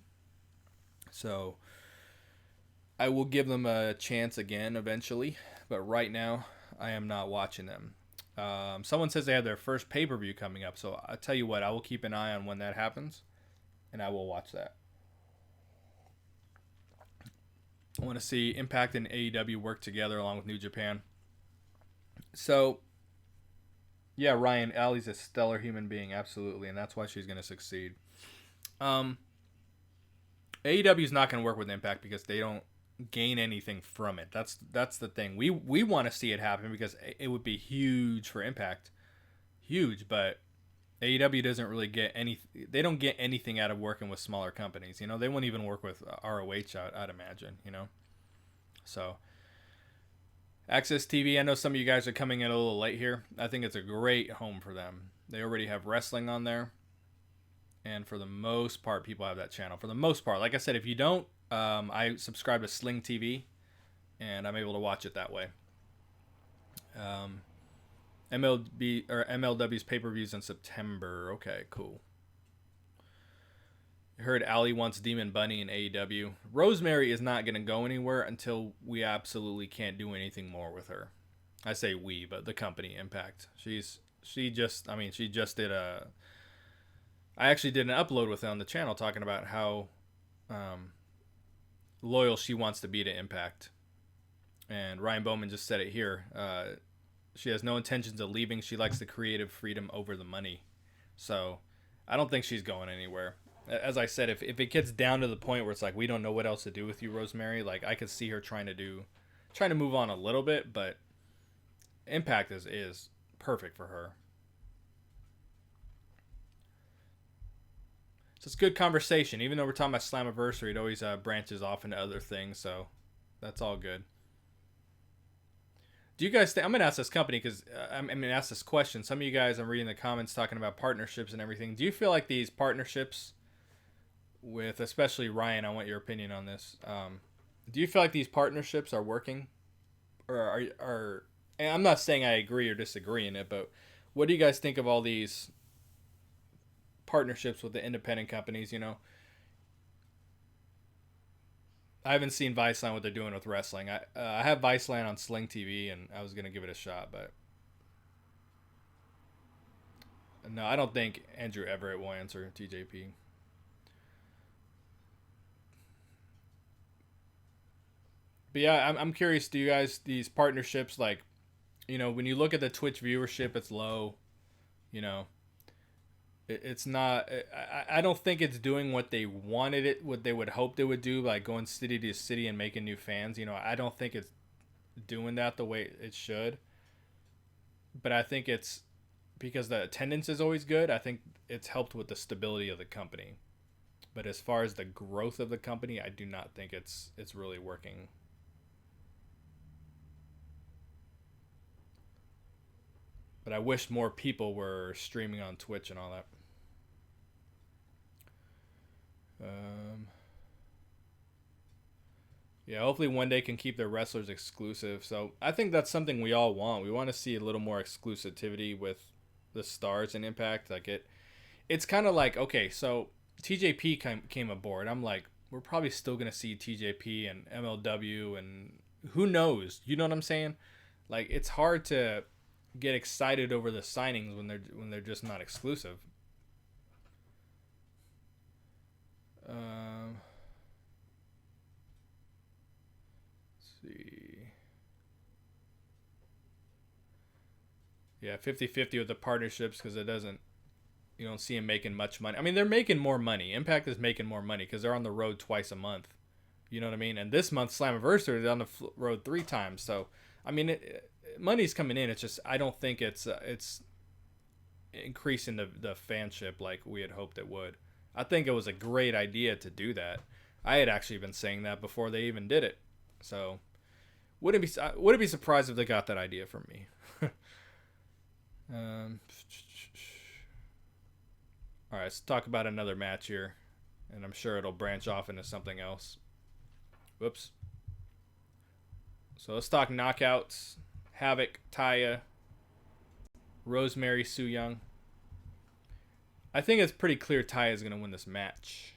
So I will give them a chance again eventually, but right now I am not watching them. Someone says they have their first pay-per-view coming up, so I'll tell you what, I will keep an eye on when that happens, and I will watch that. I want to see Impact and AEW work together along with New Japan. So, yeah, Ryan, Allie's a stellar human being, absolutely, and that's why she's going to succeed. AEW's not going to work with Impact because they don't gain anything from it. That's the thing. We want to see it happen because it would be huge for Impact. Huge, but AEW doesn't really get they don't get anything out of working with smaller companies. You know, they won't even work with ROH, I'd imagine, you know. So, Access TV, I know some of you guys are coming in a little late here. I think it's a great home for them. They already have wrestling on there. And for the most part, people have that channel. For the most part, like I said, if you don't, I subscribe to Sling TV, and I'm able to watch it that way. MLW's pay-per-views in September. Okay, cool. I heard Ali wants Demon Bunny in AEW. Rosemary is not going to go anywhere until we absolutely can't do anything more with her. I say we, but the company, Impact. She just did a... I actually did an upload with her on the channel talking about how loyal she wants to be to Impact. And Ryan Bowman just said it here. She has no intentions of leaving. She likes the creative freedom over the money. So I don't think she's going anywhere. As I said, if it gets down to the point where it's like we don't know what else to do with you, Rosemary, like I could see her trying to move on a little bit, but Impact is perfect for her. So it's good conversation. Even though we're talking about Slammiversary, it always branches off into other things, so that's all good. Do you guys think... I'm going to ask this company because... I'm going to ask this question. Some of you guys, I'm reading the comments talking about partnerships and everything. Do you feel like these partnerships with especially Ryan. I want your opinion on this. Do you feel like these partnerships are working, or are? And I'm not saying I agree or disagree in it, but what do you guys think of all these partnerships with the independent companies? I haven't seen Viceland what they're doing with wrestling. I have Viceland on Sling TV, and I was gonna give it a shot, but no, I don't think Andrew Everett will answer TJP. But yeah, I'm curious. Do you guys these partnerships like, when you look at the Twitch viewership, it's low. You know, it's not. I don't think it's doing what they wanted it, what they would hope they would do, like going city to city and making new fans. I don't think it's doing that the way it should. But I think it's because the attendance is always good. I think it's helped with the stability of the company. But as far as the growth of the company, I do not think it's really working. But I wish more people were streaming on Twitch and all that. Yeah, hopefully one day can keep their wrestlers exclusive. So I think that's something we all want. We want to see a little more exclusivity with the stars and Impact. Like it's kind of like, okay, so TJP came aboard. I'm like, we're probably still gonna see TJP and MLW and who knows? You know what I'm saying? Like it's hard to get excited over the signings when they're just not exclusive. Let's see. Yeah, 50-50 with the partnerships because you don't see them making much money. I mean, they're making more money. Impact is making more money because they're on the road twice a month. You know what I mean? And this month, Slammiversary, they're on the road 3 times. So, I mean, money's coming in. It's just I don't think it's increasing the fanship like we had hoped it would. I think it was a great idea to do that. I had actually been saying that before they even did it. So, wouldn't be surprised if they got that idea from me. All right, let's talk about another match here, and I'm sure it'll branch off into something else. Whoops. So let's talk knockouts. Havok, Taya, Rosemary, Su Yung. I think it's pretty clear Taya is going to win this match.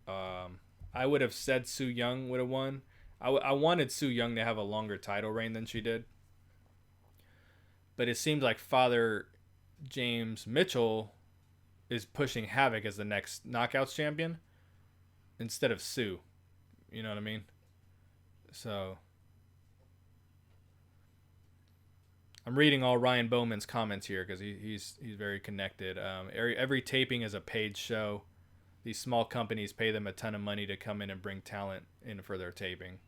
I would have said Su Yung would have won. I wanted Su Yung to have a longer title reign than she did. But it seems like Father James Mitchell is pushing Havok as the next Knockouts champion instead of Sue. You know what I mean? So I'm reading all Ryan Bowman's comments here because he's very connected. Every taping is a paid show. These small companies pay them a ton of money to come in and bring talent in for their taping.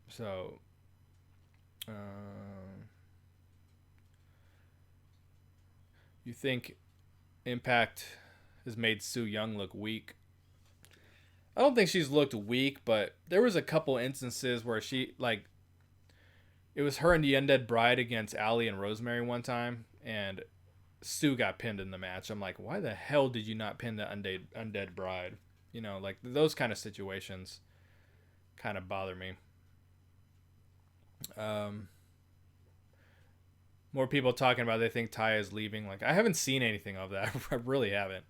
So, you think Impact has made Su Yung look weak? I don't think she's looked weak, but there was a couple instances where it was her and the Undead Bride against Allie and Rosemary one time, and Sue got pinned in the match. I'm like, why the hell did you not pin the Undead Bride? Like those kind of situations kind of bother me. More people talking about they think Taya is leaving. Like I haven't seen anything of that. I really haven't.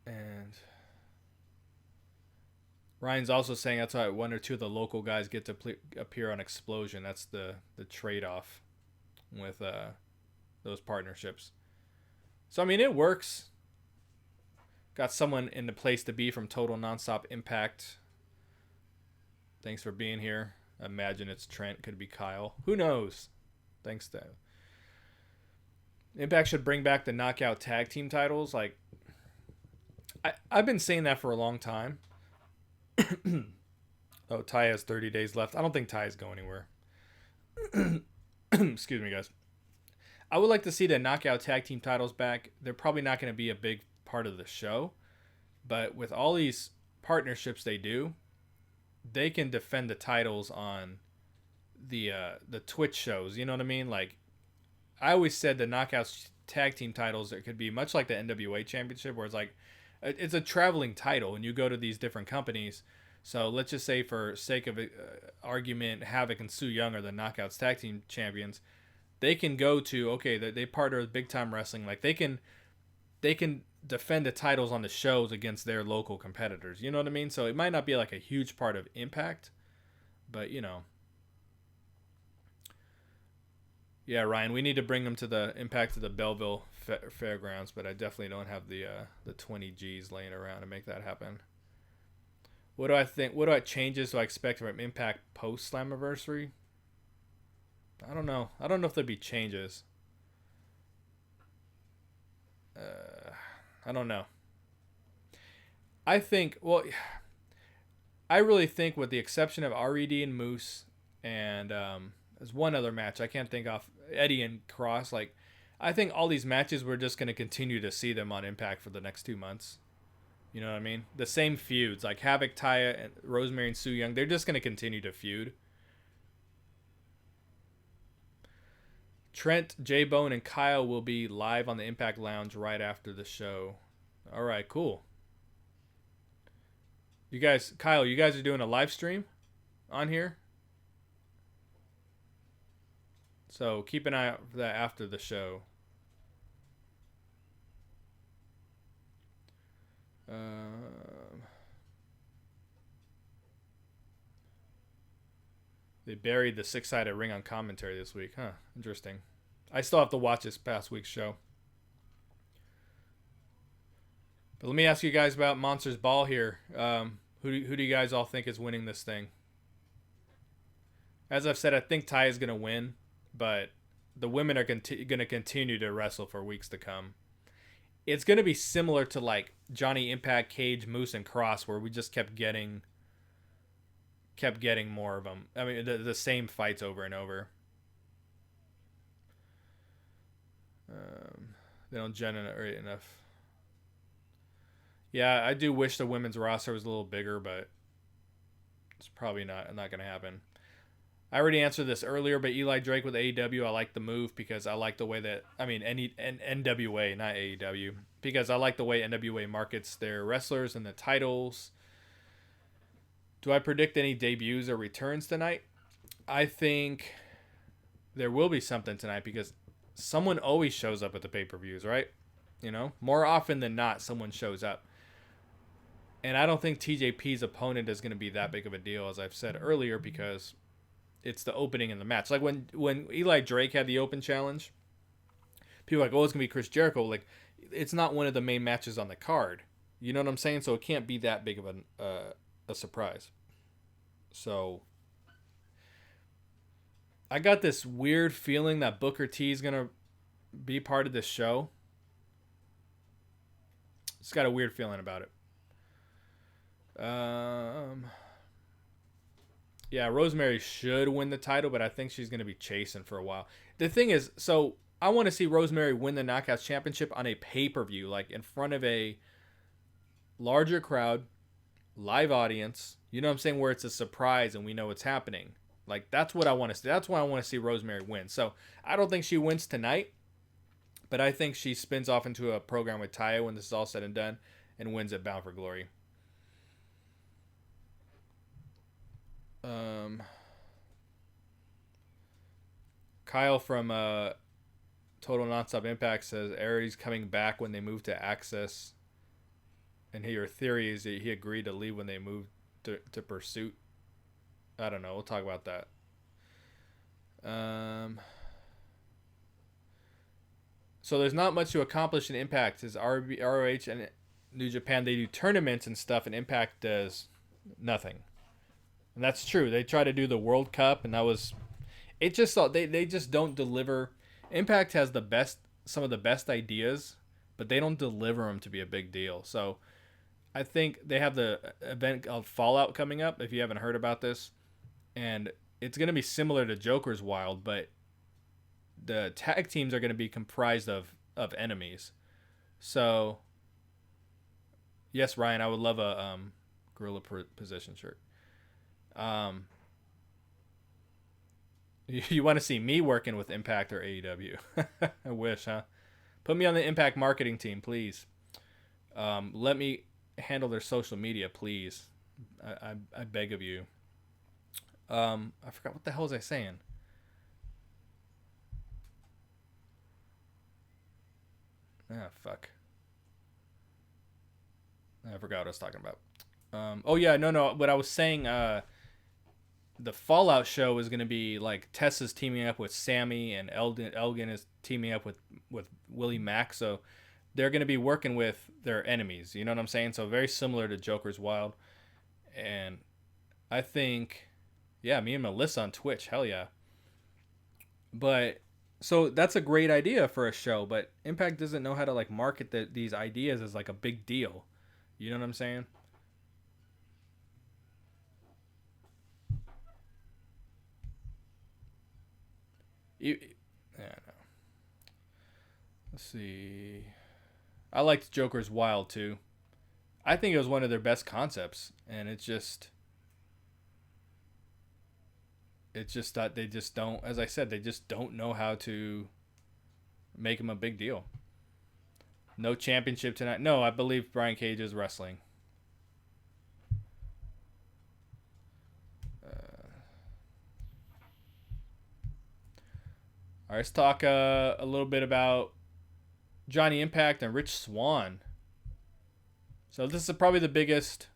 And Ryan's also saying that's why one or two of the local guys get to appear on Explosion. That's the trade-off with those partnerships. So, I mean, it works. Got someone in the place to be from Total Nonstop Impact. Thanks for being here. I imagine it's Trent. Could be Kyle. Who knows? Thanks to Impact should bring back the knockout tag team titles. Like, I've been saying that for a long time. Oh, Ty has 30 days left. I don't think Ty's going anywhere. Excuse me, guys. I would like to see the knockout tag team titles back. They're probably not going to be a big part of the show, but with all these partnerships they do, they can defend the titles on the Twitch shows. You know what I mean? Like, I always said the knockouts tag team titles, it could be much like the NWA Championship, where it's a traveling title, and you go to these different companies. So let's just say, for sake of argument, Havok and Su Yung are the Knockouts tag team champions. They can go to, okay, they partner with Big Time Wrestling. Like they can defend the titles on the shows against their local competitors. You know what I mean? So it might not be like a huge part of Impact, but you know. Yeah, Ryan, we need to bring them to the Impact to the Belleville Fairgrounds, but I definitely don't have the 20 G's laying around to make that happen. What do I think? What changes do I expect from Impact post Slammiversary? I don't know. I don't know if there'd be changes. I don't know. I think, well, I really think, with the exception of RED and Moose, and there's one other match I can't think of, Eddie and Kross, like, I think all these matches, we're just going to continue to see them on Impact for the next 2 months. You know what I mean? The same feuds, like Havok, Taya, and Rosemary and Su Yung, they're just going to continue to feud. Trent, J-Bone, and Kyle will be live on the Impact Lounge right after the show. All right, cool. You guys, Kyle, you guys are doing a live stream on here? So keep an eye out for that after the show. They buried the 6-sided ring on commentary this week. Huh, interesting. I still have to watch this past week's show. But let me ask you guys about Monsters Ball here. Who do you guys all think is winning this thing? As I've said, I think Taya is going to win, but the women are going to continue to wrestle for weeks to come. It's going to be similar to like Johnny Impact, Cage, Moose, and Kross, where we just kept getting more of them. I mean, the same fights over and over. They don't generate enough. Yeah, I do wish the women's roster was a little bigger, but it's probably not going to happen. I already answered this earlier, but Eli Drake with AEW, I like the move because I like the way that, I mean, NWA, not AEW, because I like the way NWA markets their wrestlers and the titles. Do I predict any debuts or returns tonight? I think there will be something tonight because someone always shows up at the pay-per-views, right? You know, more often than not, someone shows up. And I don't think TJP's opponent is going to be that big of a deal, as I've said earlier, because it's the opening in the match. Like when Eli Drake had the open challenge, people were like, oh, it's going to be Chris Jericho. Like, it's not one of the main matches on the card. You know what I'm saying? So it can't be that big of a surprise. So I got this weird feeling that Booker T is going to be part of this show. It's got a weird feeling about it. Yeah, Rosemary should win the title, but I think she's going to be chasing for a while. The thing is, so I want to see Rosemary win the Knockouts Championship on a pay-per-view, like in front of a larger crowd, live audience. You know what I'm saying? Where it's a surprise and we know what's happening. Like, that's what I want to see. That's why I want to see Rosemary win. So I don't think she wins tonight, but I think she spins off into a program with Taya when this is all said and done and wins at Bound for Glory. Kyle from Total Nonstop Impact says Aries coming back when they move to Access, and your theory is that he agreed to leave when they moved to Pursuit. I don't know. We'll talk about that. So there's not much to accomplish in Impact. As ROH and New Japan, they do tournaments and stuff, and Impact does nothing. And that's true. They try to do the World Cup, and that was... It just thought they just don't deliver. Impact has some of the best ideas, but they don't deliver them to be a big deal. So I think they have the event called Fallout coming up, if you haven't heard about this. And it's going to be similar to Joker's Wild, but the tag teams are going to be comprised of enemies. So, yes, Ryan, I would love a gorilla position shirt. You want to see me working with Impact or AEW? I wish, huh? Put me on the Impact marketing team, please. Let me handle their social media, please. I beg of you. I forgot what the hell was I saying. Ah, fuck. I forgot what I was talking about. Oh yeah, no. What I was saying, the Fallout show is going to be like Tessa's teaming up with Sami and Elgin is teaming up with Willie Mack. So they're going to be working with their enemies. You know what I'm saying? So very similar to Joker's Wild. And I think, yeah, me and Melissa on Twitch. Hell yeah. But so that's a great idea for a show, but Impact doesn't know how to like market these ideas as like a big deal. You know what I'm saying? Yeah, no. Let's see. I liked Joker's Wild too. I think it was one of their best concepts, and it's just that they just don't, as I said, they just don't know how to make him a big deal. No championship tonight. No, I believe Brian Cage is wrestling. All right, let's talk a little bit about Johnny Impact and Rich Swann. So this is probably the biggest.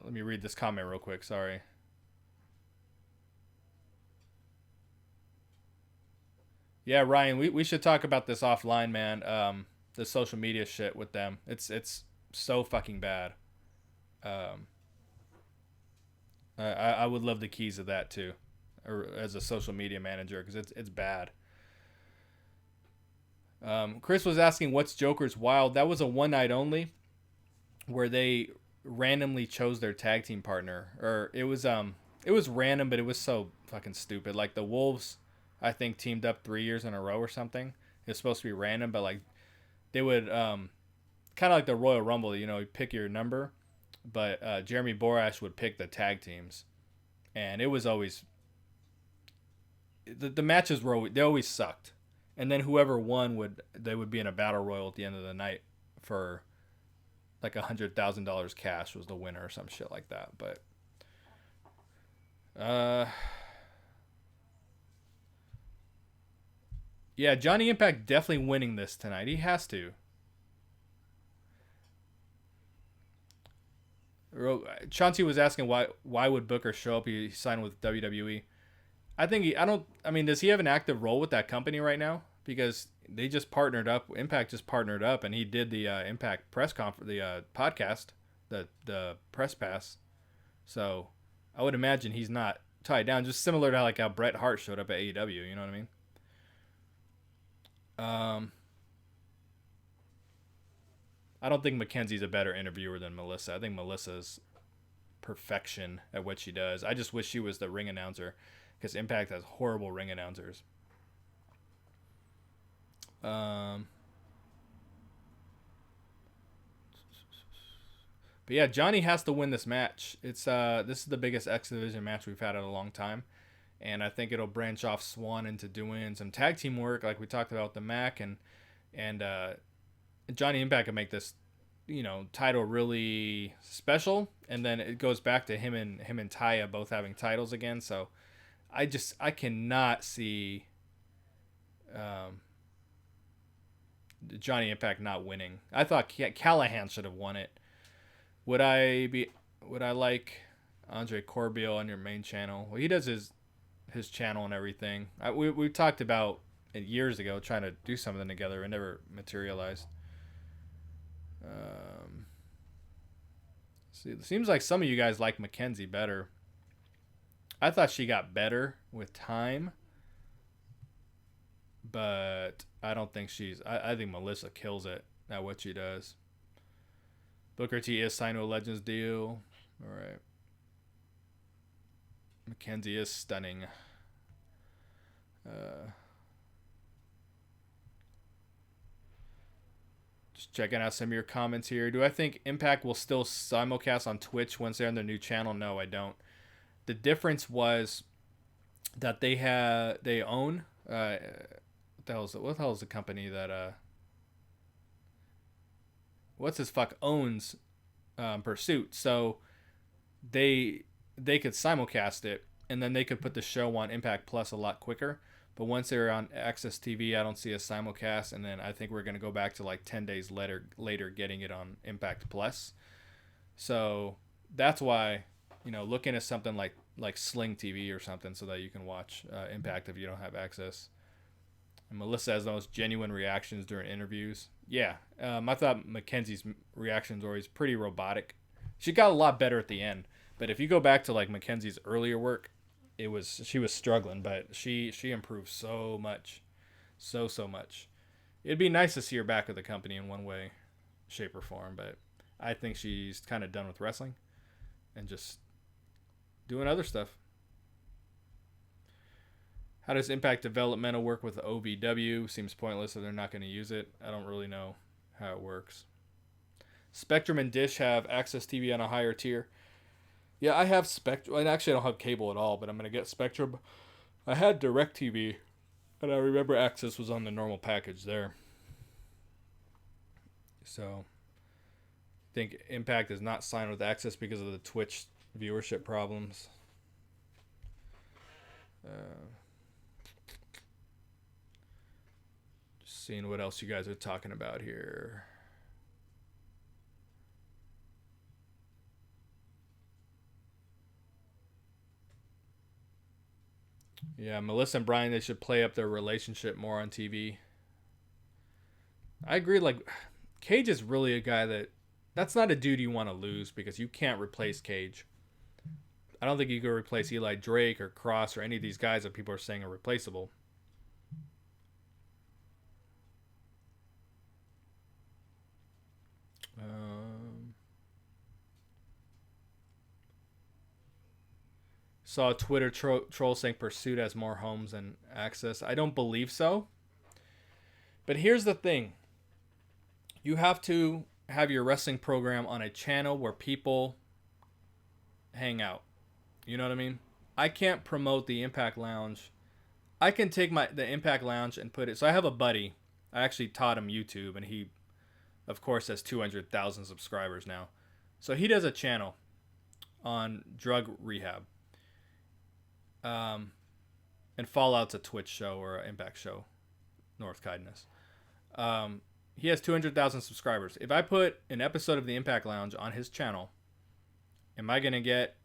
Let me read this comment real quick. Sorry. Yeah, Ryan, we should talk about this offline, man. The social media shit with them. It's so fucking bad. Um, I would love the keys of that too, or as a social media manager, because it's bad. Chris was asking what's Joker's Wild. That was a one night only, where they randomly chose their tag team partner, or it was random, but it was so fucking stupid. Like the Wolves, I think teamed up 3 years in a row or something. It's supposed to be random, but like they would kind of like the Royal Rumble, you know, you pick your number, but Jeremy Borash would pick the tag teams, and it was always the matches they always sucked, and then whoever won would be in a battle royal at the end of the night for like $100,000 cash was the winner or some shit like that. But yeah, Johnny Impact definitely winning this tonight. He has to. Chauncey was asking why would Booker show up? He signed with WWE. I mean, does he have an active role with that company right now? Because they just partnered up. Impact just partnered up, and he did the Impact press conference, the podcast, the press pass. So I would imagine he's not tied down. Just similar to like how Bret Hart showed up at AEW. You know what I mean? I don't think Mackenzie's a better interviewer than Melissa. I think Melissa's perfection at what she does. I just wish she was the ring announcer, because Impact has horrible ring announcers. But yeah, Johnny has to win this match. This is the biggest X Division match we've had in a long time, and I think it'll branch off Swann into doing some tag team work, like we talked about the Mac, and Johnny Impact can make this, you know, title really special, and then it goes back to him and Taya both having titles again. So I cannot see Johnny Impact not winning. I thought Callihan should have won it. Would I like Andre Corbeil on your main channel? Well, he does his channel and everything. We talked about it years ago, trying to do something together. It never materialized. See, it seems like some of you guys like Mackenzie better. I thought she got better with time, but I don't think I think Melissa kills it at what she does. Booker T is signed to a Legends deal. All right. Mackenzie is stunning. Just checking out some of your comments here. Do I think Impact will still simulcast on Twitch once they're on their new channel? No, I don't. The difference was that they own what the hell is the company that what's his fuck owns Pursuit? So they could simulcast it, and then they could put the show on Impact Plus a lot quicker. But once they're on Access TV, I don't see a simulcast, and then I think we're gonna go back to like 10 days later getting it on Impact Plus. So that's why, looking at something like Sling TV or something, so that you can watch Impact if you don't have access. And Melissa has the most genuine reactions during interviews. Yeah, I thought Mackenzie's reactions were always pretty robotic. She got a lot better at the end, but if you go back to like Mackenzie's earlier work, she was struggling, but she improved so much, so much. It'd be nice to see her back with the company in one way, shape, or form, but I think she's kind of done with wrestling and just doing other stuff. How does Impact Developmental work with the OVW? Seems pointless if they're not going to use it. I don't really know how it works. Spectrum and Dish have Access TV on a higher tier. Yeah, I have Spectrum. I actually don't have cable at all, but I'm going to get Spectrum. I had DirecTV, and I remember Access was on the normal package there. So, I think Impact is not signed with Access because of the Twitch viewership problems. Just seeing what else you guys are talking about here. Yeah, Melissa and Brian, they should play up their relationship more on TV. I agree. Like, Cage is really a guy that's not a dude you want to lose, because you can't replace Cage. I don't think you could replace Eli Drake or Kross or any of these guys that people are saying are replaceable. Saw a Twitter troll saying Pursuit has more homes than Access. I don't believe so. But here's the thing. You have to have your wrestling program on a channel where people hang out. You know what I mean? I can't promote the Impact Lounge. I can take the Impact Lounge and put it. So I have a buddy. I actually taught him YouTube, and he, of course, has 200,000 subscribers now. So he does a channel on drug rehab. And Fallout's a Twitch show or an Impact show. North Kindness. He has 200,000 subscribers. If I put an episode of the Impact Lounge on his channel, am I going to get,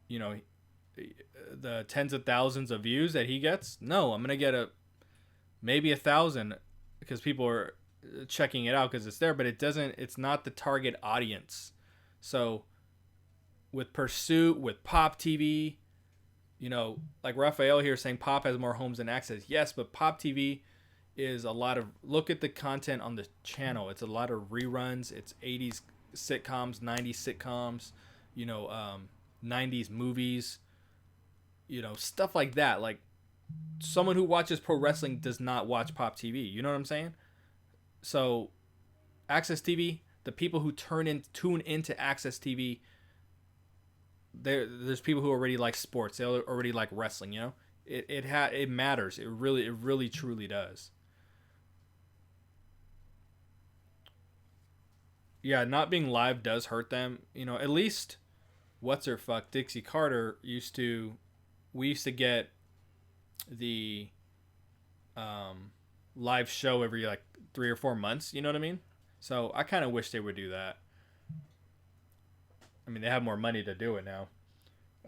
the tens of thousands of views that he gets? No, I'm going to get maybe 1,000 because people are checking it out because it's there, but it's not the target audience. So with Pursuit, with Pop TV, like Raphael here saying Pop has more homes than Access. Yes, but Pop TV is a lot of, look at the content on the channel. It's a lot of reruns. It's 80s sitcoms, 90s sitcoms, 90s movies, stuff like that. Like, someone who watches pro wrestling does not watch Pop TV. You know what I'm saying? So Access TV, the people who tune into Access TV, there's people who already like sports. They already like wrestling. It matters. It really truly does. Yeah, not being live does hurt them. At least what's her fuck Dixie Carter we used to get the live show every like 3 or 4 months. You know what I mean? So I kind of wish they would do that. I mean, they have more money to do it now.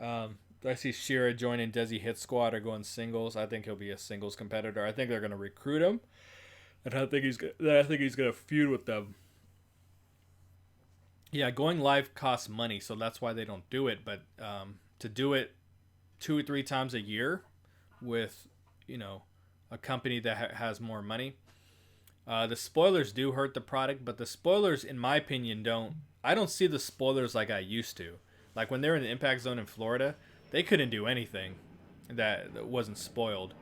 I see Shira joining Desi Hit Squad or going singles. I think he'll be a singles competitor. I think they're going to recruit him, and I think he's going to feud with them. Yeah, going live costs money, so that's why they don't do it. But to do it 2 or 3 times a year with a company that has more money, the spoilers do hurt the product. But the spoilers, in my opinion, don't. I don't see the spoilers like I used to. Like when they're in the Impact Zone in Florida, they couldn't do anything that wasn't spoiled.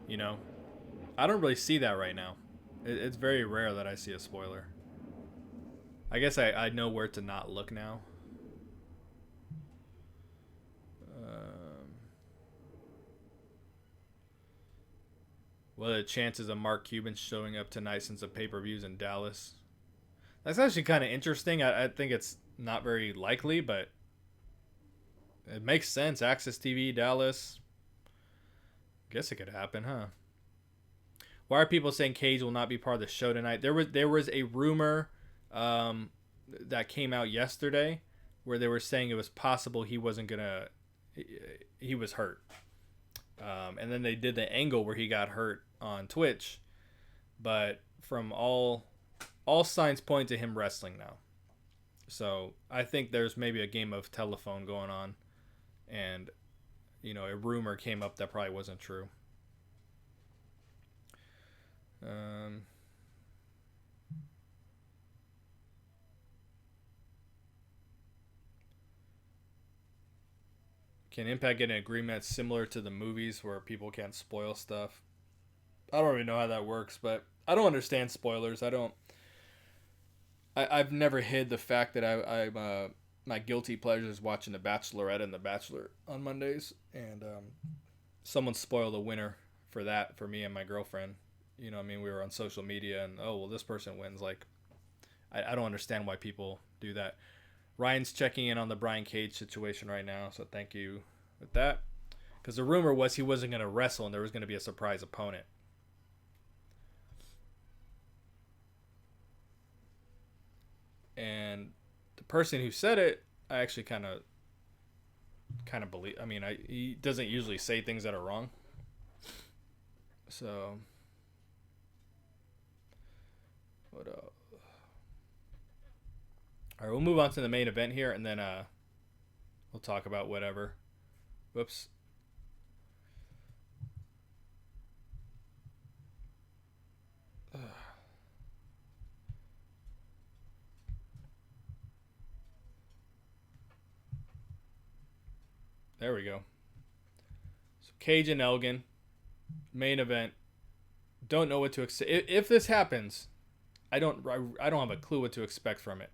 I don't really see that right now. It's very rare that I see a spoiler. I guess I know where to not look now. What are the chances of Mark Cuban showing up tonight since the pay-per-view's in Dallas? That's actually kind of interesting. I think it's not very likely, but it makes sense. Access TV, Dallas. Guess it could happen, huh? Why are people saying Cage will not be part of the show tonight? There was a rumor that came out yesterday where they were saying it was possible he wasn't gonna. He was hurt, and then they did the angle where he got hurt on Twitch, but from all signs point to him wrestling now. So I think there's maybe a game of telephone going on, and a rumor came up that probably wasn't true. Can Impact get an agreement similar to the movies where people can't spoil stuff? I don't really know how that works, but I don't understand spoilers. I've never hid the fact that I'm my guilty pleasure is watching The Bachelorette and The Bachelor on Mondays, and someone spoiled the winner for that for me and my girlfriend. We were on social media, and this person wins. Like, I don't understand why people do that. Ryan's checking in on the Brian Cage situation right now, so thank you with that. Because the rumor was he wasn't going to wrestle and there was going to be a surprise opponent. And the person who said it, I actually kind of believe. I mean, he doesn't usually say things that are wrong. So, what else? All right, we'll move on to the main event here, and then we'll talk about whatever. Whoops. There we go. So Cage and Elgin, main event. Don't know what to expect. If this happens, I don't have a clue what to expect from it.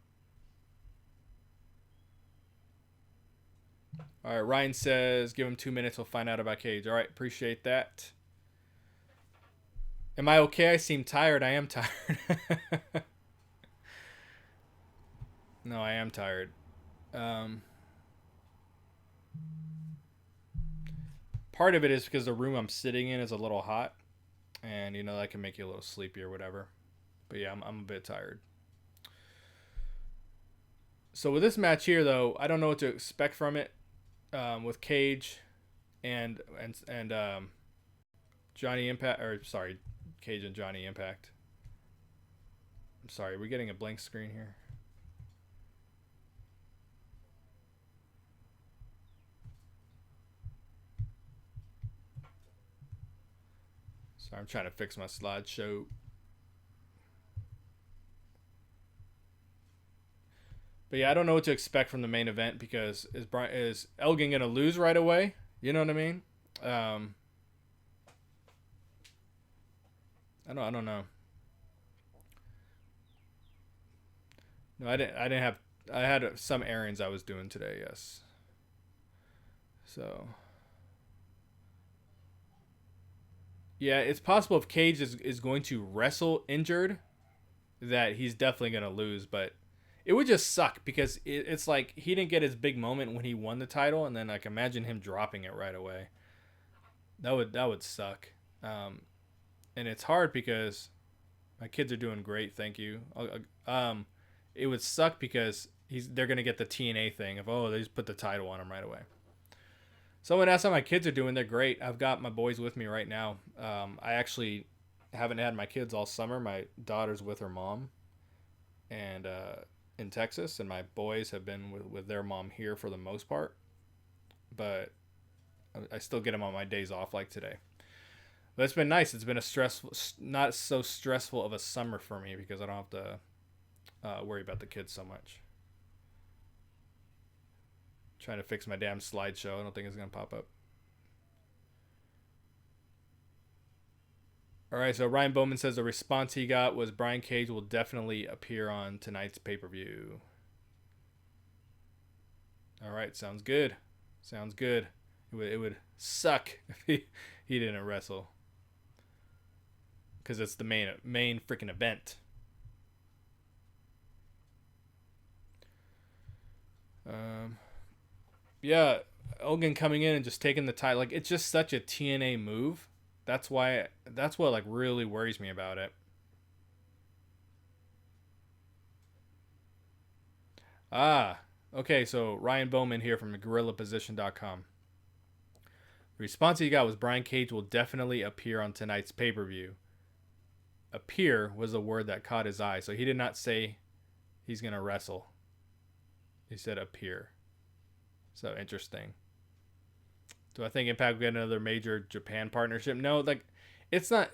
All right, Ryan says, give him 2 minutes. We'll find out about Cage. All right, appreciate that. Am I okay? I seem tired. I am tired. No, I am tired. Part of it is because the room I'm sitting in is a little hot. And, that can make you a little sleepy or whatever. But yeah, I'm a bit tired. So with this match here, though, I don't know what to expect from it. With Cage and Johnny Impact, or sorry, Cage and Johnny Impact. I'm sorry, we're getting a blank screen here. Sorry, I'm trying to fix my slideshow. But yeah, I don't know what to expect from the main event because is Elgin gonna lose right away? You know what I mean? I don't know. No, I didn't have. I had some errands I was doing today. Yes. So. Yeah, it's possible if Cage is going to wrestle injured, that he's definitely gonna lose, but. It would just suck because it's like he didn't get his big moment when he won the title, and then like imagine him dropping it right away. That would suck, and it's hard because my kids are doing great. Thank you. It would suck because they're gonna get the TNA thing of they just put the title on him right away. So when that's how my kids are doing, they're great. I've got my boys with me right now. I actually haven't had my kids all summer. My daughter's with her mom, and in Texas, and my boys have been with their mom here for the most part, but I still get them on my days off like today. But it's been nice. It's been not so stressful of a summer for me because I don't have to worry about the kids so much. Trying to fix my damn slideshow. I don't think it's gonna pop up. All right, so Ryan Bowman says the response he got was Brian Cage will definitely appear on tonight's pay-per-view. All right, sounds good. Sounds good. It would suck if he didn't wrestle. because it's the main freaking event. Yeah, Elgin coming in and just taking the title, like it's just such a TNA move. That's why. That's what like really worries me about it. Ah, okay. So Ryan Bowman here from GorillaPosition.com. The response he got was Brian Cage will definitely appear on tonight's pay per view. Appear was a word that caught his eye, so he did not say he's gonna wrestle. He said appear. So interesting. Do I think Impact will get another major Japan partnership? No, like it's not.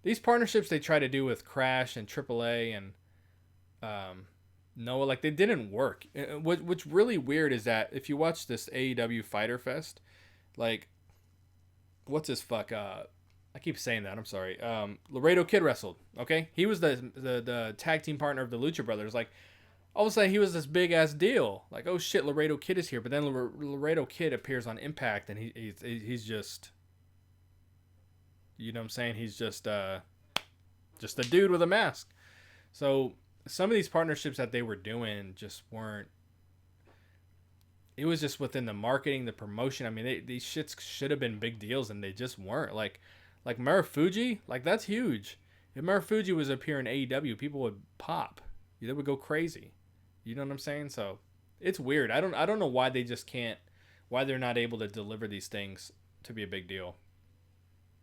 These partnerships they try to do with Crash and AAA and Noah, like they didn't work. What's really weird is that if you watch this AEW Fighter Fest, like what's his fuck? I keep saying that. I'm sorry. Laredo Kid wrestled. Okay, he was the tag team partner of the Lucha Brothers. Like all of a sudden he was this big ass deal. Like oh shit, Laredo Kid is here. But then Laredo Kid appears on Impact, and he's just, you know what I'm saying? He's just a dude with a mask. So some of these partnerships that they were doing just weren't. It was just within the marketing, the promotion. I mean, these shits should have been big deals, and they just weren't. Like Marufuji, like that's huge. If Marufuji was up here in AEW, people would pop. They would go crazy. You know what I'm saying? So it's weird. I don't know why they just can't. Why they're not able to deliver these things to be a big deal.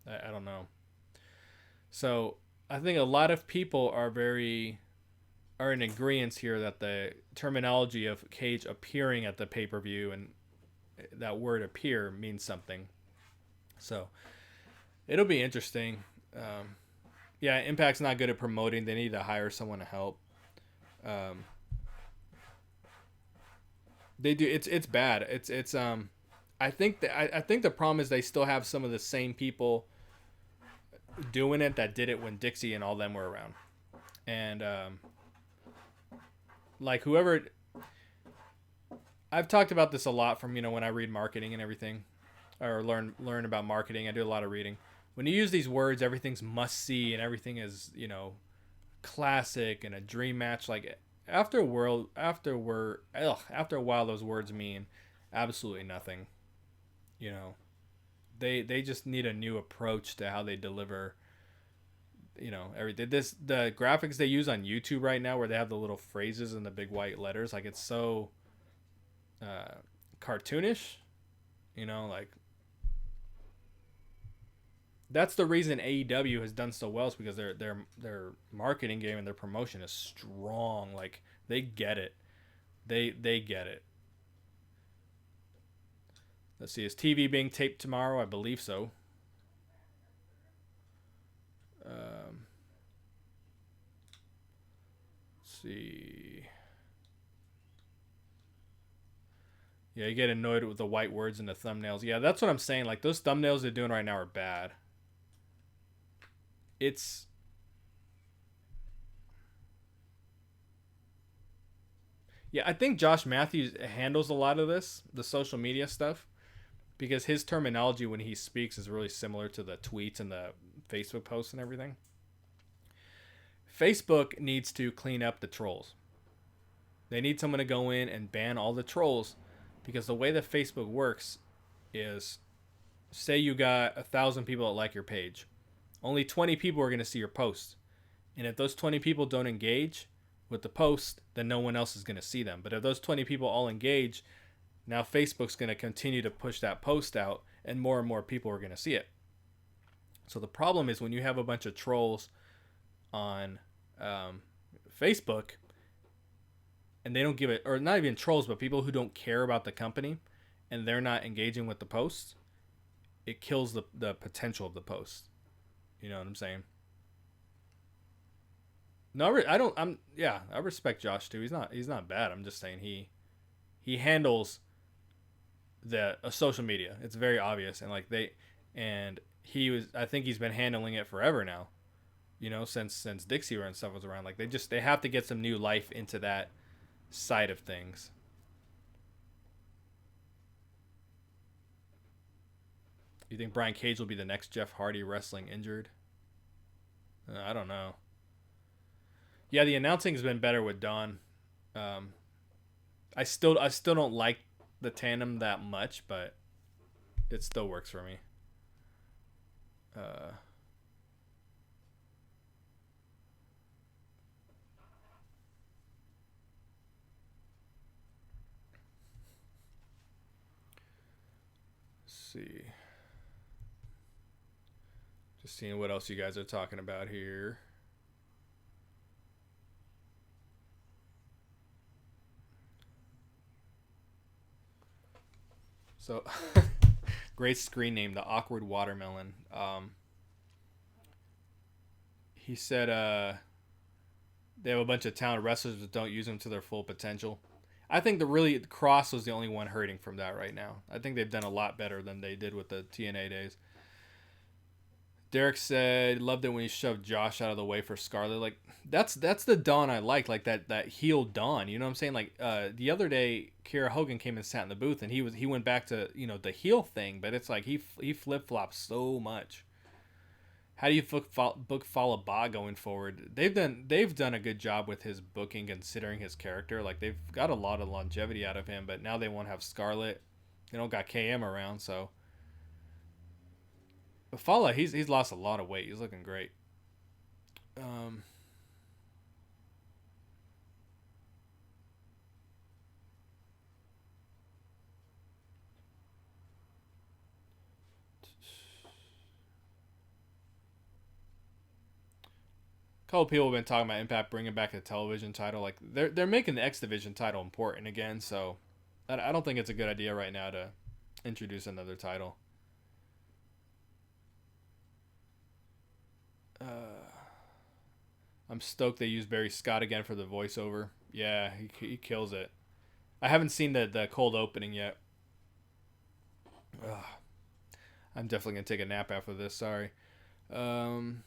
I don't know. So I think a lot of people are in agreement here that the terminology of Cage appearing at the pay-per-view and that word appear means something. So it'll be interesting. Yeah, Impact's not good at promoting. They need to hire someone to help. They do. It's bad. It's I think the problem is they still have some of the same people doing it that did it when Dixie and all them were around. And like whoever, I've talked about this a lot from when I read marketing and everything, or learn about marketing. I do a lot of reading. When you use these words, everything's must see and everything is classic and a dream match. Like after a while, those words mean absolutely nothing. They just need a new approach to how they deliver. Everything. The graphics they use on YouTube right now, where they have the little phrases in the big white letters, like it's so cartoonish. Like that's the reason AEW has done so well, is because their marketing game and their promotion is strong. Like they get it. They get it. Let's see, is TV being taped tomorrow? I believe so. Let's see. Yeah, you get annoyed with the white words in the thumbnails. Yeah, that's what I'm saying. Like those thumbnails they're doing right now are bad. Yeah, I think Josh Matthews handles a lot of this, the social media stuff, because his terminology when he speaks is really similar to the tweets and the Facebook posts and everything. Facebook needs to clean up the trolls. They need someone to go in and ban all the trolls, because the way that Facebook works is, say you got 1,000 people that like your page. Only 20 people are going to see your post. And if those 20 people don't engage with the post, then no one else is going to see them. But if those 20 people all engage, now Facebook's going to continue to push that post out, and more people are going to see it. So the problem is when you have a bunch of trolls on Facebook, and they don't give it, or not even trolls, but people who don't care about the company, and they're not engaging with the posts, it kills the potential of the post. You know what I'm saying? No, I respect Josh too. He's not bad. I'm just saying he handles the social media. It's very obvious, and I think he's been handling it forever now. Since Dixie and stuff was around. Like they have to get some new life into that side of things. You think Brian Cage will be the next Jeff Hardy wrestling injured? I don't know. Yeah, the announcing's been better with Dawn. Um, I still don't like the tandem that much, but it still works for me. Uh, let's see. Just seeing what else you guys are talking about here. So, great screen name, the awkward watermelon. He said they have a bunch of talented wrestlers that don't use them to their full potential. I think Kross was the only one hurting from that right now. I think they've done a lot better than they did with the TNA days. Derek said, loved it when he shoved Josh out of the way for Scarlett. Like that's the Dawn I like that heel Dawn. You know what I'm saying? Like the other day, Kiera Hogan came and sat in the booth, and he went back to the heel thing, but it's like he flip flops so much. How do you book Fallah Bahh going forward? They've done a good job with his booking considering his character. Like they've got a lot of longevity out of him, but now they won't have Scarlett. They don't got KM around, so. But Fallah, he's lost a lot of weight. He's looking great. Um, a couple people have been talking about Impact bringing back the television title. Like they're making the X Division title important again. So I don't think it's a good idea right now to introduce another title. I'm stoked they used Barry Scott again for the voiceover. Yeah, he kills it. I haven't seen the cold opening yet. Ugh. I'm definitely gonna take a nap after this. Sorry. Um,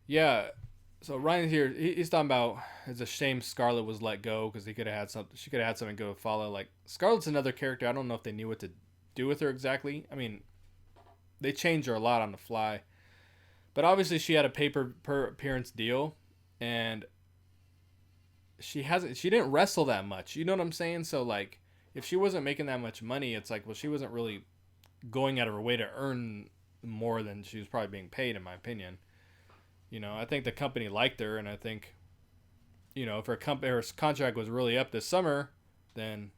yeah. So Ryan here, he's talking about it's a shame Scarlett was let go because he could have had something. She could have had something good to follow. Like Scarlett's another character. I don't know if they knew what to do with her exactly. I mean, they changed her a lot on the fly, but obviously she had a per appearance deal, and she didn't wrestle that much. You know what I'm saying? So like, if she wasn't making that much money, it's like, well, she wasn't really going out of her way to earn more than she was probably being paid, in my opinion. I think the company liked her, and I think, if her contract was really up this summer, then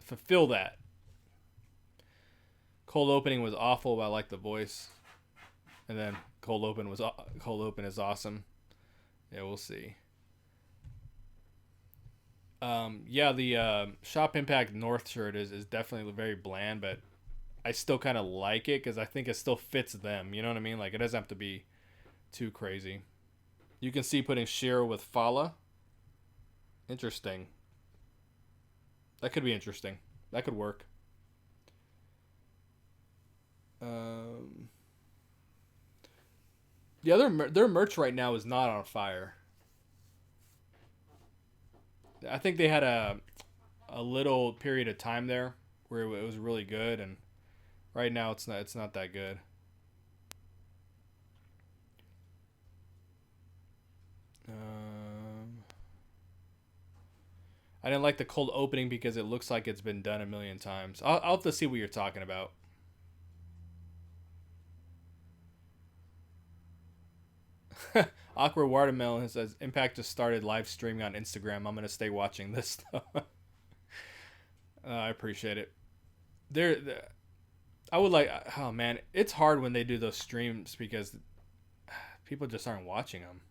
fulfill that. Cold opening was awful, but I like the voice. And then cold open is awesome. Yeah, we'll see. The Shop Impact North shirt is definitely very bland, but I still kind of like it because I think it still fits them. You know what I mean? Like, it doesn't have to be too crazy. You can see putting Shira with Fallah. Interesting. That could be interesting. That could work. Their merch right now is not on fire. I think they had a little period of time there where it was really good, and right now it's not that good. I didn't like the cold opening because it looks like it's been done a million times. I'll have to see what you're talking about. Awkward Watermelon says Impact just started live streaming on Instagram. I'm gonna stay watching this though. I appreciate it. There, I would like. Oh man, it's hard when they do those streams because people just aren't watching them.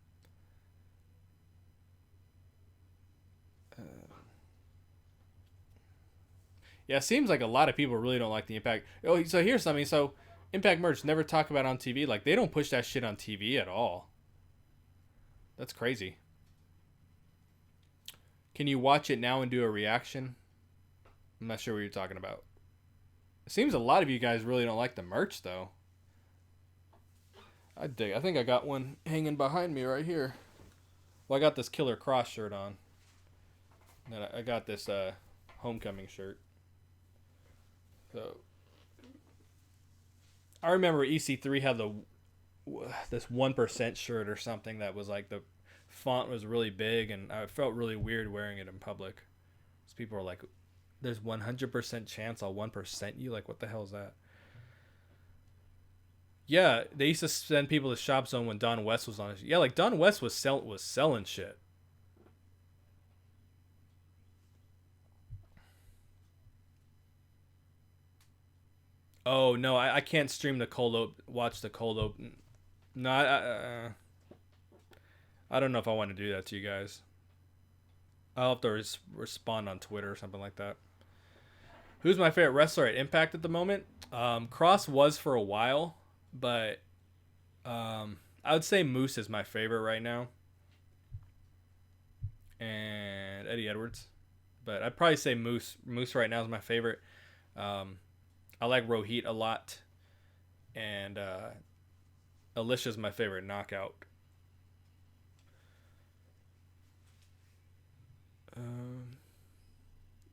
Yeah, it seems like a lot of people really don't like the Impact. Oh, so here's something. So Impact merch never talk about on TV. Like they don't push that shit on TV at all. That's crazy. Can you watch it now and do a reaction? I'm not sure what you're talking about. It seems a lot of you guys really don't like the merch though. I think I got one hanging behind me right here. Well, I got this Killer Kross shirt on. And I got this Homecoming shirt. So I remember EC3 had this 1% shirt or something that was like the font was really big, and I felt really weird wearing it in public. So people were like, "There's 100% chance I'll 1% you." Like, what the hell is that? Yeah, they used to send people to Shop Zone when Don West was on it. Yeah, like Don West was selling shit. Oh no, I can't stream the cold open. Watch the cold open. No, I don't know if I want to do that to you guys. I'll have to respond on Twitter or something like that. Who's my favorite wrestler at Impact at the moment? Kross was for a while, but I would say Moose is my favorite right now, and Eddie Edwards. But I'd probably say Moose. Moose right now is my favorite. I like Rohit a lot, and Alicia's my favorite knockout.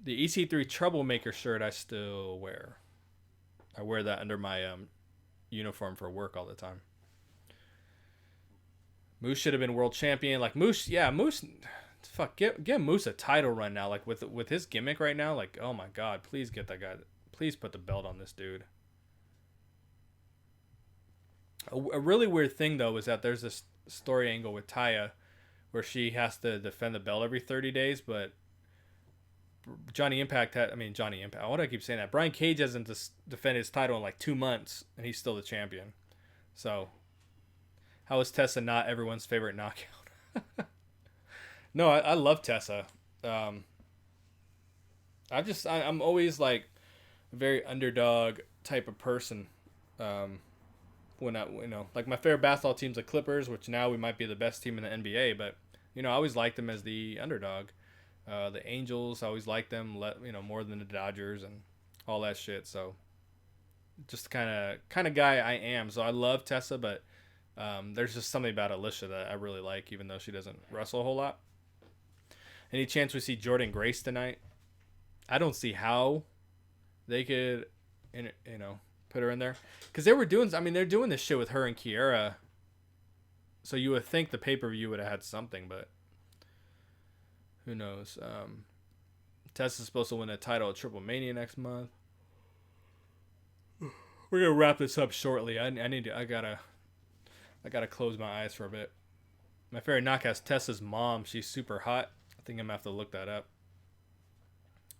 The EC3 Troublemaker shirt I still wear. I wear that under my uniform for work all the time. Moose should have been world champion. Like Moose, yeah, Moose. Fuck, give Moose a title run now. Like with his gimmick right now. Like, oh my god, please get that guy. Please put the belt on this dude. A really weird thing though is that there's this story angle with Taya, where she has to defend the belt every 30 days, but Johnny Impact Johnny Impact. Why do I keep saying that? Brian Cage hasn't defended his title in like 2 months, and he's still the champion. So, how is Tessa not everyone's favorite knockout? No, I love Tessa. I'm always like a very underdog type of person. When like my favorite basketball team's the Clippers, which now we might be the best team in the NBA, but I always liked them as the underdog. The Angels, I always liked them, more than the Dodgers and all that shit. So, just kind of guy I am. So I love Tessa, but there's just something about Alicia that I really like, even though she doesn't wrestle a whole lot. Any chance we see Jordan Grace tonight? I don't see how they could, put her in there, because they're doing this shit with her and Kiera. So you would think the pay-per-view would have had something, but who knows? Tessa's supposed to win a title at Triple Mania next month. We're gonna wrap this up shortly. I gotta close my eyes for a bit. My favorite knockout's Tessa's mom. She's super hot. I think I'm gonna have to look that up.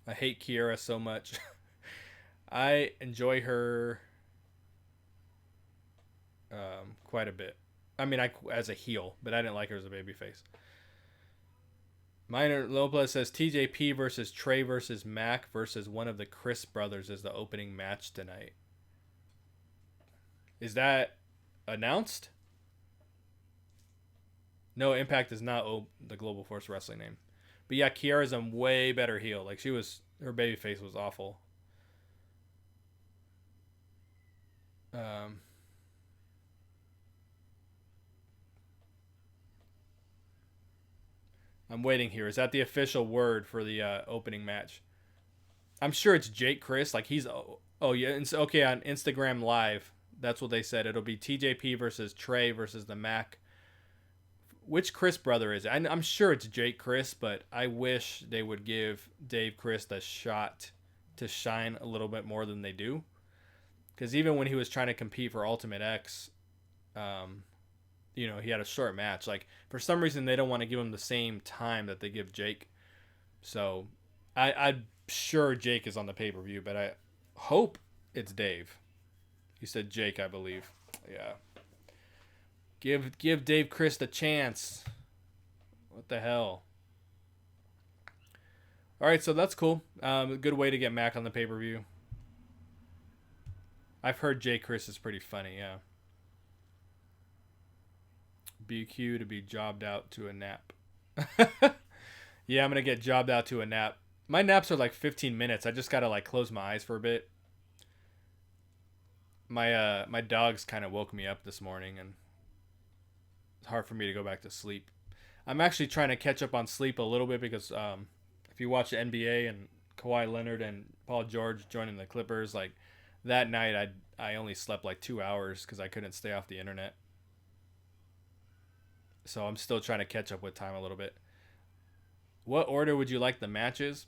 I hate Kiera so much. I enjoy her quite a bit. As a heel, but I didn't like her as a babyface. Minor Lopez says TJP versus Trey versus Mac versus one of the Chris brothers is the opening match tonight. Is that announced? No, Impact is not the Global Force Wrestling name. But yeah, Kiara's a way better heel. Like her babyface was awful. I'm waiting here. Is that the official word for the opening match? I'm sure it's Jake Chris. Like he's yeah. It's okay on Instagram Live. That's what they said. It'll be TJP versus Trey versus the Mac. Which Chris brother is it? I'm sure it's Jake Chris, but I wish they would give Dave Chris the shot to shine a little bit more than they do. Because even when he was trying to compete for Ultimate X, he had a short match. Like, for some reason, they don't want to give him the same time that they give Jake. So, I'm sure Jake is on the pay-per-view, but I hope it's Dave. You said Jake, I believe. Yeah. Give Dave Chris the chance. What the hell? All right, so that's cool. A good way to get Mac on the pay-per-view. I've heard Jay Chris is pretty funny, yeah. BQ to be jobbed out to a nap. Yeah, I'm going to get jobbed out to a nap. My naps are like 15 minutes. I just got to close my eyes for a bit. My dogs kind of woke me up this morning, and it's hard for me to go back to sleep. I'm actually trying to catch up on sleep a little bit because if you watch the NBA and Kawhi Leonard and Paul George joining the Clippers, like that night I only slept like 2 hours because I couldn't stay off the internet. So I'm still trying to catch up with time a little bit. What order would you like the matches?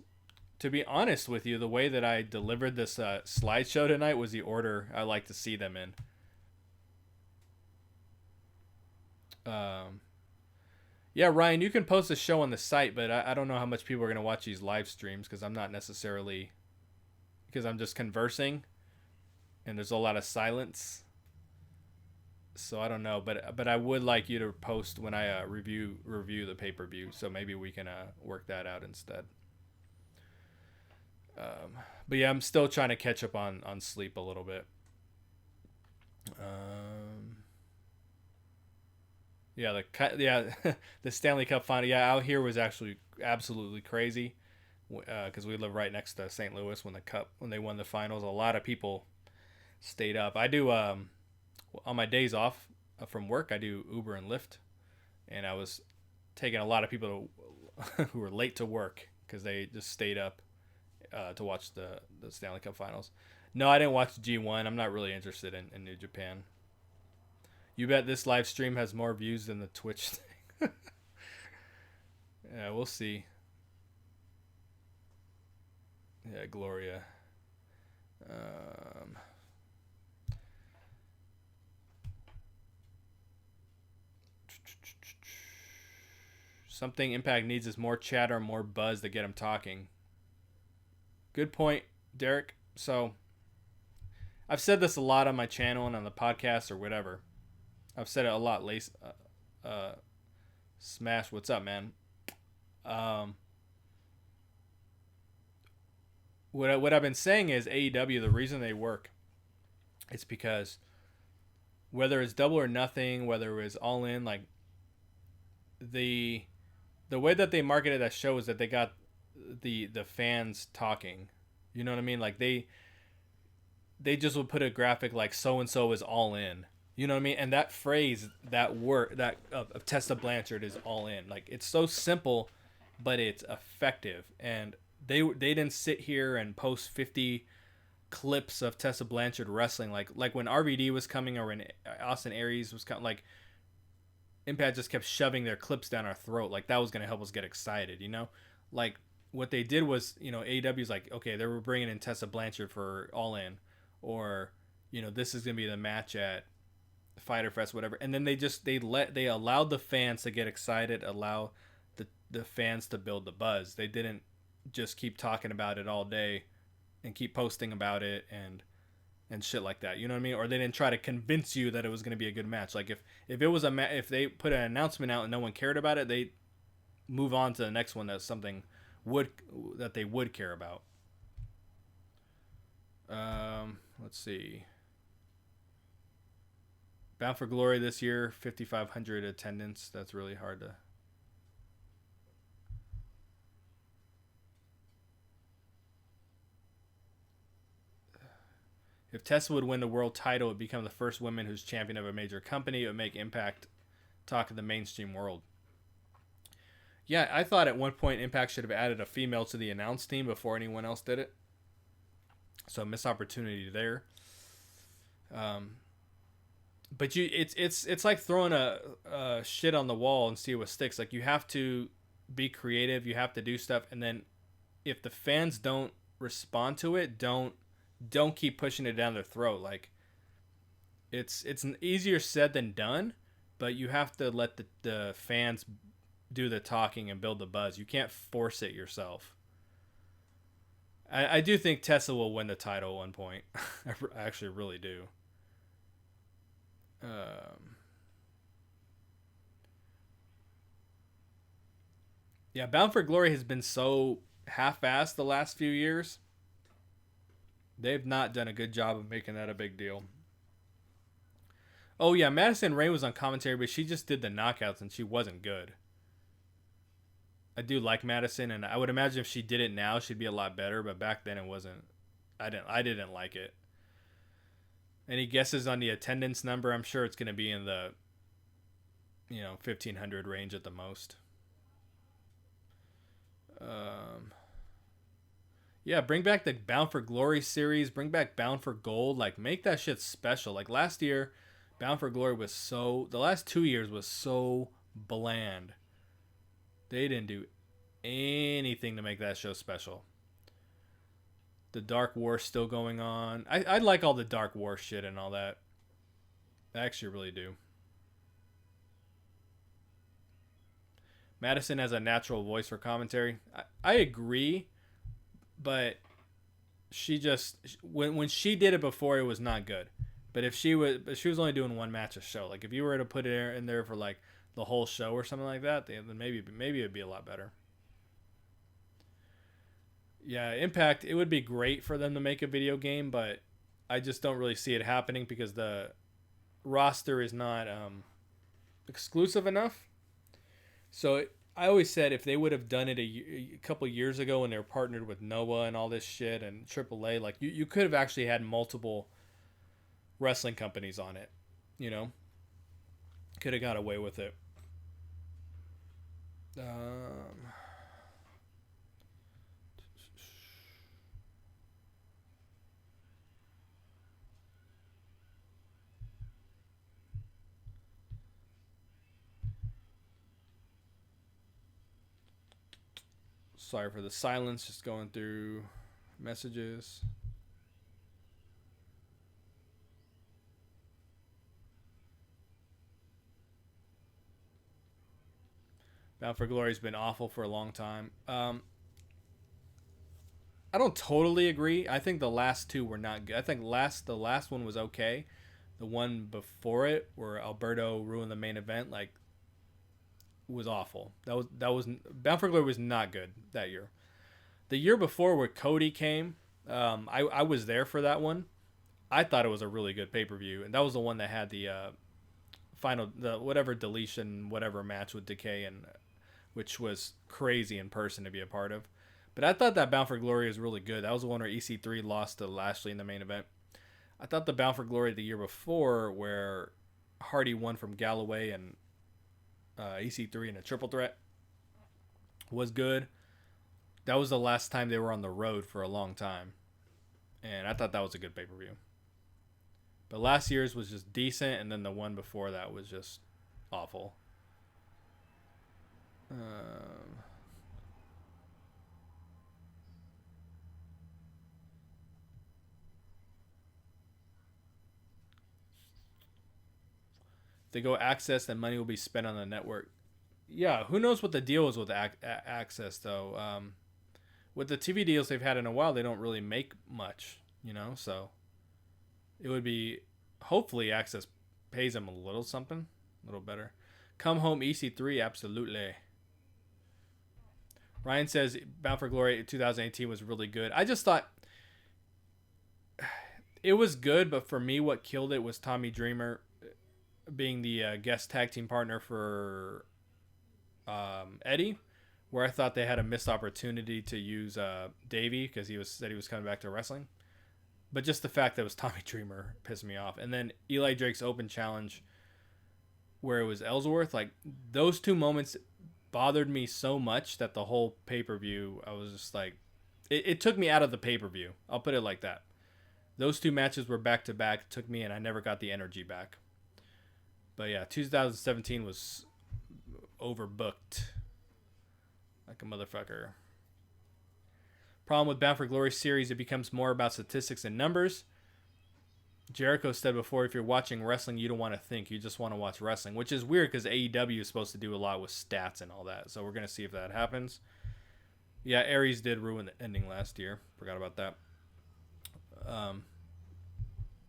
To be honest with you, the way that I delivered this slideshow tonight was the order I like to see them in. Yeah, Ryan, you can post a show on the site, but I don't know how much people are going to watch these live streams because I'm not necessarily, because I'm just conversing and there's a lot of silence. So I don't know, but I would like you to post when I review the pay-per-view, so maybe we can work that out instead. But yeah, I'm still trying to catch up on sleep a little bit. Yeah, the Stanley Cup final. Yeah, out here was actually absolutely crazy because we live right next to St. Louis when they won the finals. A lot of people stayed up. I do on my days off from work. I do Uber and Lyft, and I was taking a lot of people who were late to work because they just stayed up to watch the Stanley Cup finals. No, I didn't watch G1. I'm not really interested in New Japan. You bet this live stream has more views than the Twitch thing. Yeah, we'll see. Yeah, Gloria. Something Impact needs is more chatter, more buzz to get them talking. Good point, Derek. So, I've said this a lot on my channel and on the podcast or whatever. I've said it a lot. Smash, what's up, man? What I've been saying is AEW, the reason they work, it's because whether it's Double or Nothing, whether it was All In, like the way that they marketed that show is that they got the fans talking. You know what I mean? Like they just would put a graphic like so and so is all in. You know what I mean? And that phrase, that word, that of Tessa Blanchard is all in. Like it's so simple, but it's effective. And they didn't sit here and post 50 clips of Tessa Blanchard wrestling like when RVD was coming or when Austin Aries was coming. Like Impact just kept shoving their clips down our throat. Like that was gonna help us get excited, you know? Like what they did was, you know, AEW's like, okay, they were bringing in Tessa Blanchard for All In, or you know, this is gonna be the match at Fyter Fest, whatever. And then they allowed the fans to get excited, allow the fans to build the buzz. They didn't just keep talking about it all day and keep posting about it and shit like that. You know what I mean? Or they didn't try to convince you that it was going to be a good match. Like if it was if they put an announcement out and no one cared about it, they move on to the next one that's something that they would care about. Let's see. Bound for Glory this year, 5,500 attendance. That's really hard to. If Tessa would win the world title, it would become the first woman who's champion of a major company. It would make Impact talk in the mainstream world. Yeah, I thought at one point Impact should have added a female to the announce team before anyone else did it. So missed opportunity there. But it's like throwing a shit on the wall and see what sticks. Like you have to be creative. You have to do stuff, and then if the fans don't respond to it, don't keep pushing it down their throat. Like it's easier said than done, but you have to let the fans do the talking and build the buzz. You can't force it yourself. I do think Tessa will win the title at one point. I actually really do. Yeah, Bound for Glory has been so half-assed the last few years. They've not done a good job of making that a big deal. Oh yeah, Madison Rayne was on commentary, but she just did the knockouts and she wasn't good. I do like Madison, and I would imagine if she did it now, she'd be a lot better. But back then, it wasn't. I didn't like it. Any guesses on the attendance number? I'm sure it's going to be in the 1,500 range at the most. Yeah, bring back the Bound for Glory series. Bring back Bound for Gold. Like, make that shit special. Like, last year, Bound for Glory was so... The last 2 years was so bland. They didn't do anything to make that show special. The Dark War still going on. I like all the Dark War shit and all that. I actually really do. Madison has a natural voice for commentary. I agree, but she just when she did it before, it was not good. But if she was only doing one match a show. Like if you were to put it in there for like the whole show or something like that, then maybe it'd be a lot better. Yeah, Impact, it would be great for them to make a video game, but I just don't really see it happening because the roster is not exclusive enough. So I always said if they would have done it a couple years ago when they were partnered with Noah and all this shit and AAA, like you could have actually had multiple wrestling companies on it, you know? Could have got away with it. Sorry for the silence, just going through messages. Bound for Glory's been awful for a long time. I don't totally agree. I think the last two were not good. I think the last one was okay. The one before it, where Alberto ruined the main event, like was awful. That was Bound for Glory was not good that year. The year before, where Cody came, I was there for that one. I thought it was a really good pay per view, and that was the one that had the the whatever deletion whatever match with Decay, and which was crazy in person to be a part of. But I thought that Bound for Glory was really good. That was the one where EC3 lost to Lashley in the main event. I thought the Bound for Glory the year before, where Hardy won from Galloway and EC3 in a triple threat, was good. That was the last time they were on the road for a long time. And I thought that was a good pay-per-view. But last year's was just decent, and then the one before that was just awful. If they go Access, then money will be spent on the network. Yeah, who knows what the deal is with Access, though. With the TV deals they've had in a while, they don't really make much, you know? So it would be, hopefully Access pays them a little something, a little better. Come Home EC3, absolutely. Ryan says Bound for Glory 2018 was really good. I just thought it was good, but for me, what killed it was Tommy Dreamer being the guest tag team partner for Eddie, where I thought they had a missed opportunity to use Davey because said he was coming back to wrestling. But just the fact that it was Tommy Dreamer pissed me off. And then Eli Drake's open challenge where it was Ellsworth, like those two moments bothered me so much that the whole pay-per-view, I was just like, it took me out of the pay-per-view. I'll put it like that. Those two matches were back-to-back, took me, and I never got the energy back. But yeah, 2017 was overbooked like a motherfucker. Problem with Bound for Glory series, it becomes more about statistics and numbers. Jericho said before, if you're watching wrestling, you don't want to think. You just want to watch wrestling, which is weird because AEW is supposed to do a lot with stats and all that. So we're going to see if that happens. Yeah, Aries did ruin the ending last year. Forgot about that.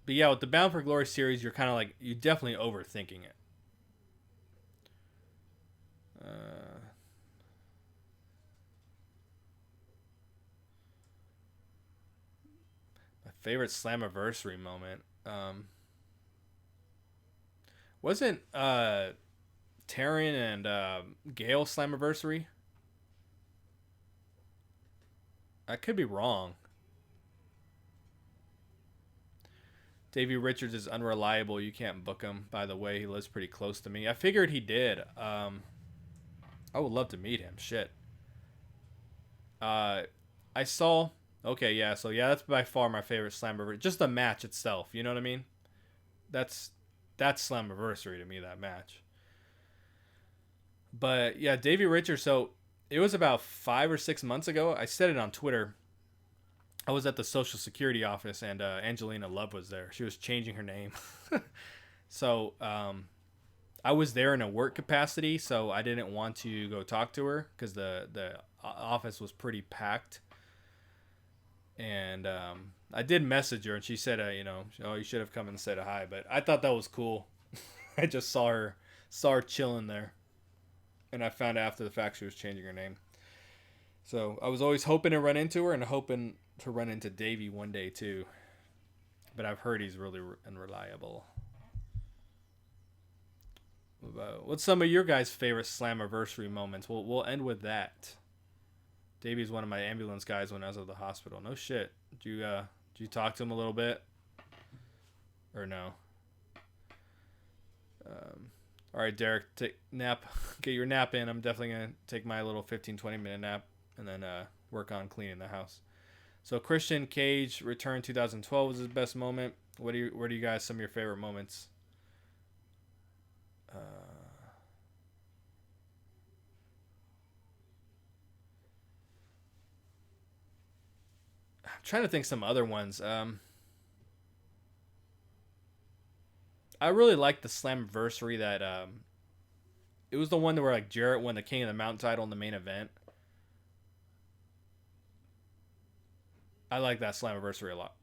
But yeah, with the Bound for Glory series, you're kind of like, you're definitely overthinking it. My favorite Slammiversary moment. Wasn't Taryn and Gail Slammiversary? I could be wrong. Davey Richards is unreliable. You can't book him. By the way, he lives pretty close to me. I figured he did. I would love to meet him. Shit. I saw Okay, yeah. So yeah, that's by far my favorite Slammiversary. Just the match itself. You know what I mean? That's that's Slammiversary to me. That match. But yeah, Davey Richards. So it was about 5 or 6 months ago. I said it on Twitter. I was at the Social Security office and Angelina Love was there. She was changing her name. So I was there in a work capacity, so I didn't want to go talk to her because the office was pretty packed. And I did message her, and she said, oh, you should have come and said hi. But I thought that was cool. I just saw her chilling there, and I found out after the fact she was changing her name. So I was always hoping to run into her and hoping to run into Davey one day too. But I've heard he's really unreliable. What's some of your guys' favorite Slammiversary moments? We'll end with that. Davey's one of my ambulance guys when I was at the hospital. No shit. Did you talk to him a little bit? Or no? All right, Derek, take nap. Get your nap in. I'm definitely going to take my little 15-20 minute nap and then work on cleaning the house. So Christian Cage return 2012 was his best moment. Where do you guys some of your favorite moments? I'm trying to think some other ones. I really liked the Slammiversary that it was the one where like Jarrett won the King of the Mountain title in the main event. I like that Slammiversary a lot.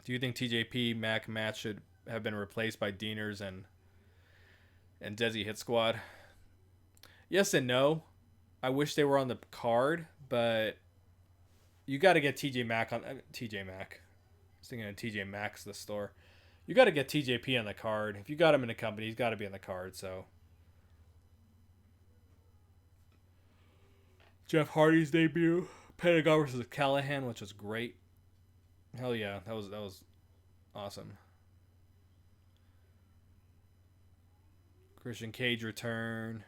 Do you think TJP Mac match should have been replaced by Deaners and Desi Hit Squad? Yes and no. I wish they were on the card, but you got to get TJ Mac on TJ Mac. I was thinking of TJ Maxx, the store. You got to get TJP on the card. If you got him in the company, he's got to be on the card. So Jeff Hardy's debut, Pentagon versus Callihan, which was great. Hell yeah, that was awesome. Christian Cage return.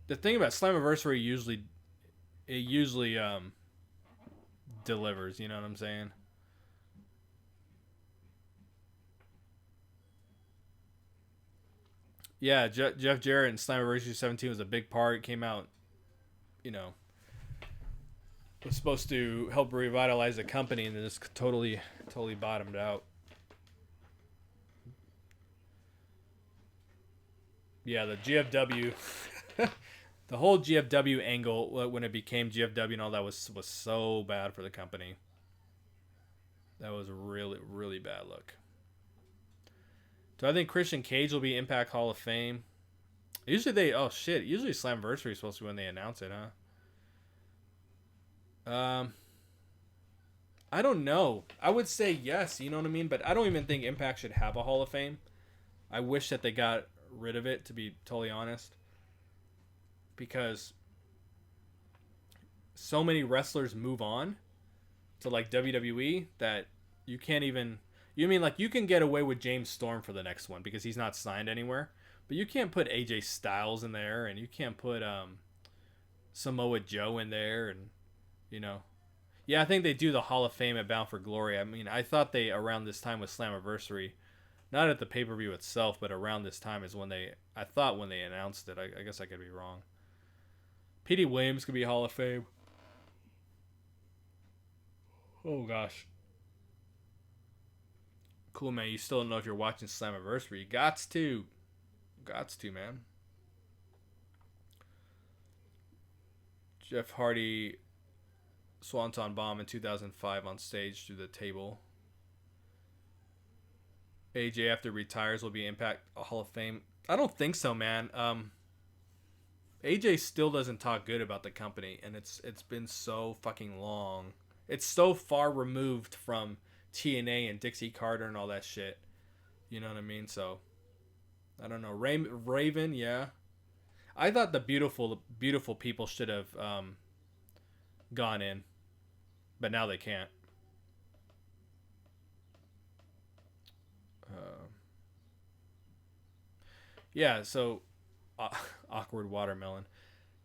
The thing about Slammiversary usually delivers. You know what I'm saying? Yeah, Jeff Jarrett and Slammiversary 17 was a big part. It came out, you know, was supposed to help revitalize the company, and then just totally bottomed out. Yeah, the GFW, the whole GFW angle when it became GFW and all that was so bad for the company. That was a really bad look. Do I think Christian Cage will be Impact Hall of Fame? Usually usually Slammiversary is supposed to be when they announce it, huh? I don't know. I would say yes, you know what I mean? But I don't even think Impact should have a Hall of Fame. I wish that they got rid of it, to be totally honest. Because so many wrestlers move on to like WWE that you can't even... You mean like you can get away with James Storm for the next one because he's not signed anywhere, but you can't put AJ Styles in there, and you can't put Samoa Joe in there, and you know, yeah, I think they do the Hall of Fame at Bound for Glory. I mean, I thought they around this time with Slammiversary, not at the pay-per-view itself, but around this time is when I thought when they announced it. I guess I could be wrong. Petey Williams could be Hall of Fame. Oh gosh. Cool, man. You still don't know if you're watching Slammiversary. Gots to, man. Jeff Hardy Swanton Bomb in 2005 on stage through the table. AJ after retires will be Impact Hall of Fame. I don't think so, man. AJ still doesn't talk good about the company, and it's been so fucking long. It's so far removed from TNA and Dixie Carter and all that shit. You know what I mean? So, I don't know. Raven, yeah. I thought the beautiful people should have gone in, but now they can't. Yeah, so awkward watermelon.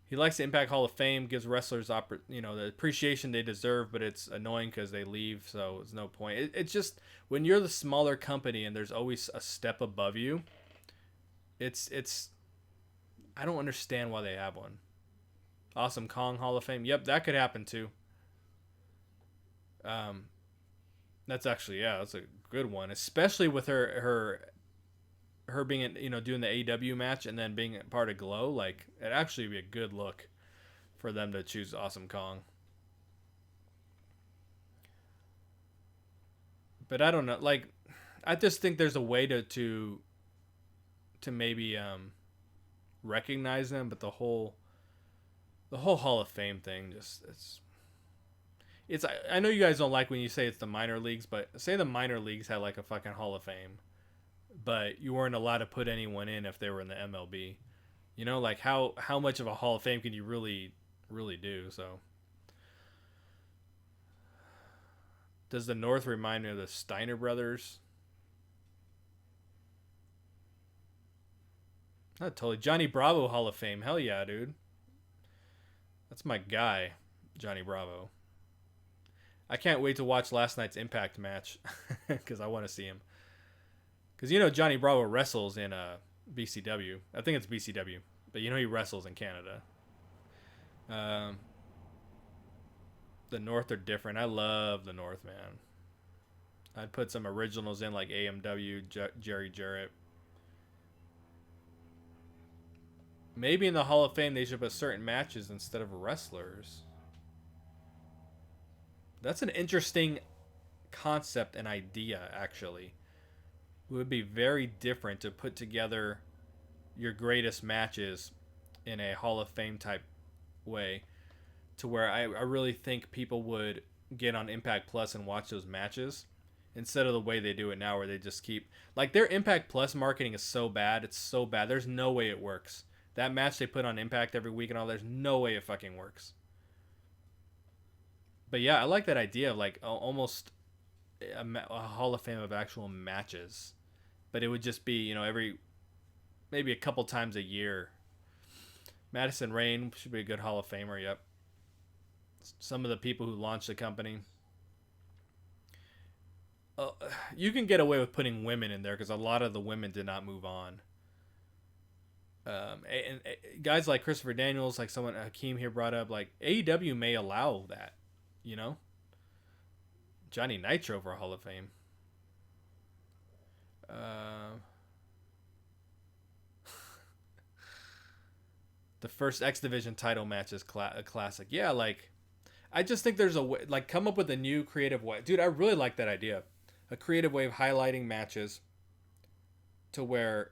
He likes the Impact Hall of Fame, gives wrestlers the appreciation they deserve, but it's annoying because they leave, so it's no point. It's just when you're the smaller company and there's always a step above you. It's I don't understand why they have one. Awesome Kong Hall of Fame. Yep, that could happen too. That's actually that's a good one, especially with her being doing the AEW match and then being part of Glow. Like it actually be a good look for them to choose Awesome Kong. But I don't know. Like I just think there's a way to maybe recognize them, but the whole Hall of Fame thing just it's I know you guys don't like when you say it's the minor leagues, but say the minor leagues had like a fucking Hall of Fame, but you weren't allowed to put anyone in if they were in the MLB. Like how much of a Hall of Fame can you really do? So does the North remind me of the Steiner brothers? Not totally. Johnny Bravo Hall of Fame. Hell yeah, dude. That's my guy, Johnny Bravo. I can't wait to watch last night's Impact match because I want to see him. Because Johnny Bravo wrestles in BCW. I think it's BCW, but he wrestles in Canada. The North are different. I love the North, man. I'd put some originals in like AMW, Jerry Jarrett. Maybe in the Hall of Fame they should put certain matches instead of wrestlers. That's an interesting concept and idea, actually. It would be very different to put together your greatest matches in a Hall of Fame type way, to where I really think people would get on Impact Plus and watch those matches instead of the way they do it now, where they just keep like their Impact Plus marketing is so bad. It's so bad. There's no way it works. That match they put on Impact every week and all, there's no way it fucking works. But yeah, I like that idea of like almost a Hall of Fame of actual matches. But it would just be, maybe a couple times a year. Madison Rayne should be a good Hall of Famer, yep. Some of the people who launched the company. You can get away with putting women in there because a lot of the women did not move on. And guys like Christopher Daniels, like someone Hakeem here brought up, like AEW may allow that, Johnny Nitro for a Hall of Fame. The first X Division title match is a classic. Yeah, like I just think there's a way, like come up with a new creative way. Dude, I really like that idea. A creative way of highlighting matches to where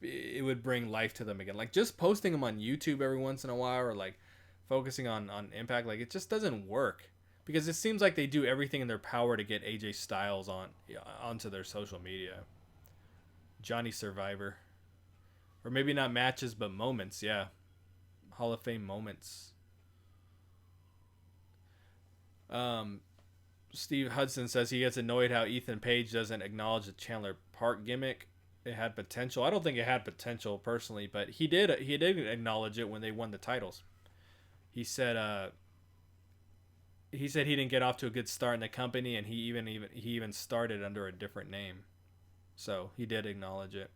it would bring life to them again. Like just posting them on YouTube every once in a while, or like focusing on Impact, like it just doesn't work because it seems like they do everything in their power to get AJ Styles onto their social media. Johnny Survivor, or maybe not matches but moments. Yeah, Hall of Fame moments. Steve Hudson says he gets annoyed how Ethan Page doesn't acknowledge the Chandler Park gimmick. It had potential. I don't think it had potential personally, but he did acknowledge it when they won the titles. He said he didn't get off to a good start in the company, and he even started under a different name. So he did acknowledge it.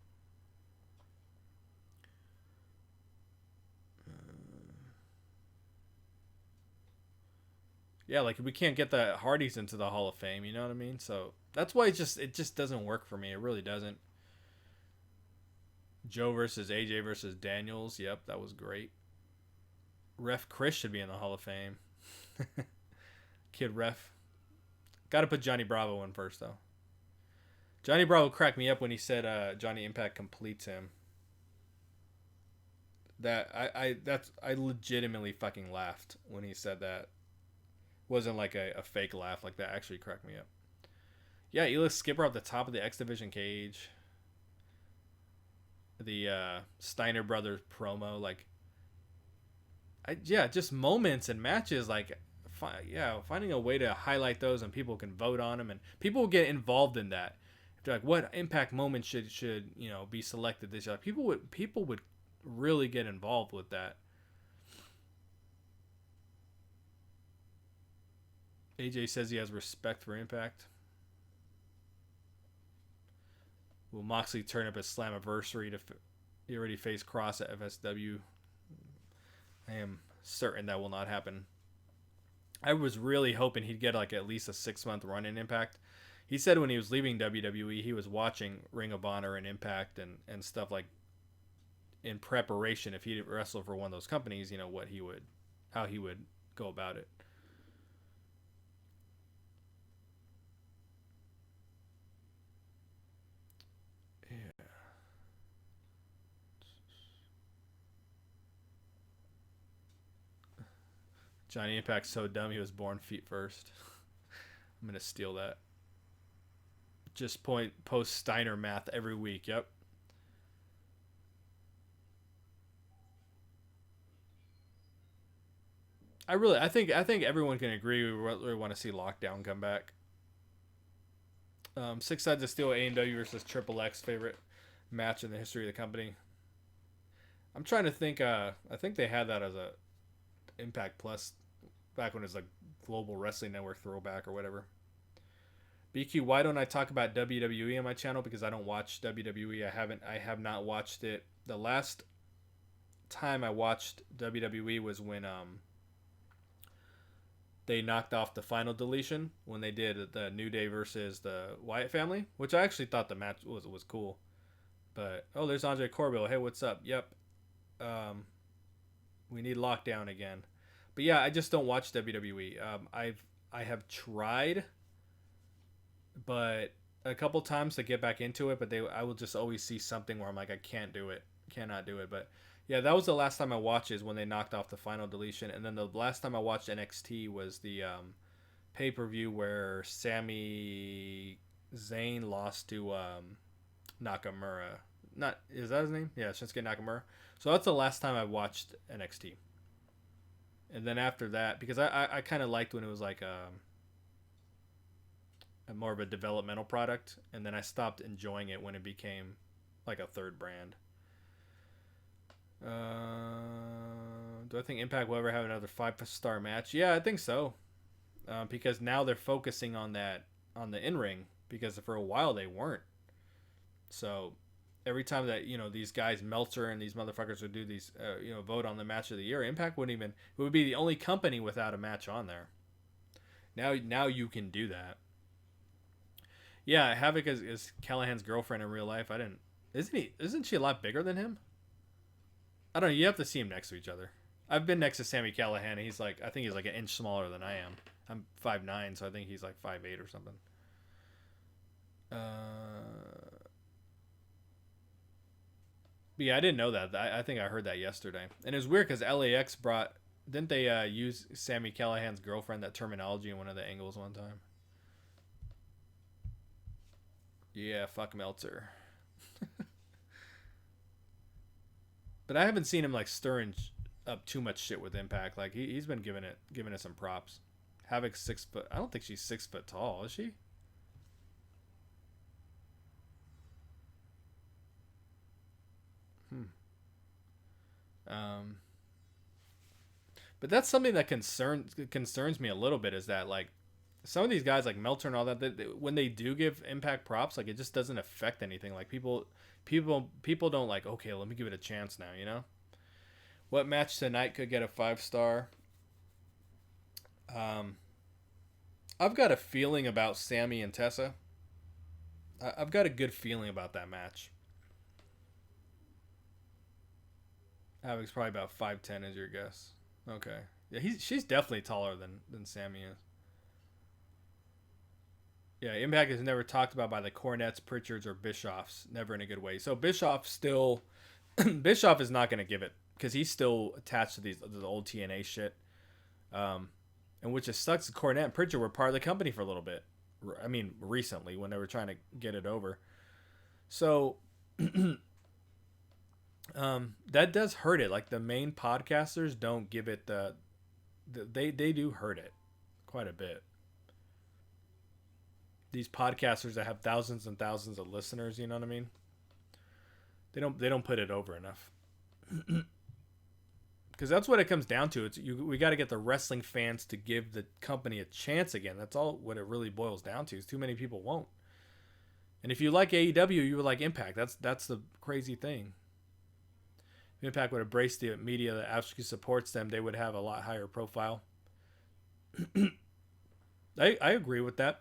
Yeah, like we can't get the Hardys into the Hall of Fame, you know what I mean? So that's why it just doesn't work for me. It really doesn't. Joe versus AJ versus Daniels. Yep, that was great. Ref Chris should be in the Hall of Fame. Kid Ref. Got to put Johnny Bravo in first, though. Johnny Bravo cracked me up when he said Johnny Impact completes him. I legitimately fucking laughed when he said that. Wasn't like a fake laugh, like that actually cracked me up. Yeah, Elix Skipper at the top of the X Division cage. The Steiner Brothers promo, like, just moments and matches, like, finding a way to highlight those and people can vote on them and people will get involved in that. if you're like, what Impact moment should be selected this year? Like, people would really get involved with that. AJ says he has respect for Impact. Will Moxley turn up at Slammiversary he already faced Kross at FSW? I am certain that will not happen. I was really hoping he'd get like at least a 6-month run in Impact. He said when he was leaving WWE, he was watching Ring of Honor and Impact and stuff like in preparation if he'd wrestle for one of those companies, how he would go about it. Yeah. Johnny Impact's so dumb he was born feet first. I'm gonna steal that. Just post Steiner math every week. Yep. I think everyone can agree we really want to see Lockdown come back. Six Sides of Steel A&W versus L.A.X favorite match in the history of the company. I'm trying to think. I think they had that as a Impact Plus back when it was like Global Wrestling Network throwback or whatever. BQ, why don't I talk about WWE on my channel? Because I don't watch WWE. I have not watched it. The last time I watched WWE was when they knocked off the final deletion when they did the New Day versus the Wyatt family, which I actually thought the match was cool. But there's Andre Corbell. Hey, what's up? Yep. We need Lockdown again. But yeah, I just don't watch WWE. I have tried, but a couple times to get back into it, but I will just always see something where I'm like, I cannot do it. But yeah, that was the last time I watched is when they knocked off the final deletion, and then the last time I watched NXT was the pay-per-view where Sami Zayn lost to Nakamura. Is that his name? Yeah, Shinsuke Nakamura. So that's the last time I watched NXT. And then after that, because I kind of liked when it was like a more of a developmental product, and then I stopped enjoying it when it became like a third brand. Do I think Impact will ever have another 5-star match? Yeah, I think so. Because now they're focusing on the in-ring, because for a while they weren't. So every time that these guys Meltzer and these motherfuckers would do these vote on the match of the year, Impact it would be the only company without a match on there. Now you can do that. Yeah, Havok is Callihan's girlfriend in real life. Isn't she a lot bigger than him? I don't know. You have to see him next to each other. I've been next to Sami Callihan, and I think he's like an inch smaller than I am. I'm 5'9", so I think he's like 5'8" or something. But yeah, I didn't know that. I think I heard that yesterday. And it was weird because L.A.X. didn't they use Sami Callihan's girlfriend, that terminology, in one of the angles one time? Yeah, fuck Meltzer. But I haven't seen him like stirring up too much shit with Impact. Like he's been giving it some props. Havok's 6 foot. I don't think she's 6 foot tall, is she? But that's something that concerns me a little bit, is that like some of these guys like Meltzer and all that, when they do give Impact props, like it just doesn't affect anything. Like people don't like, okay, let me give it a chance now, What match tonight could get a 5-star? I've got a feeling about Sami and Tessa. I've got a good feeling about that match. Havok's probably about 5'10", is your guess. Okay. Yeah, she's definitely taller than Sami is. Yeah, Impact is never talked about by the Cornettes, Pritchards, or Bischoffs. Never in a good way. So Bischoff is not going to give it, because he's still attached to the old TNA shit. And which just sucks. Cornette and Pritchard were part of the company for a little bit. I mean, recently when they were trying to get it over. So that does hurt it. Like the main podcasters don't give it they do hurt it quite a bit. these podcasters that have thousands and thousands of listeners. You know what I mean? They don't put it over enough. Because that's what it comes down to. We got to get the wrestling fans to give the company a chance again. That's all what it really boils down to. Is too many people won't. And if you like AEW, you would like Impact. That's the crazy thing. If Impact would embrace the media that actually supports them, they would have a lot higher profile. I agree with that.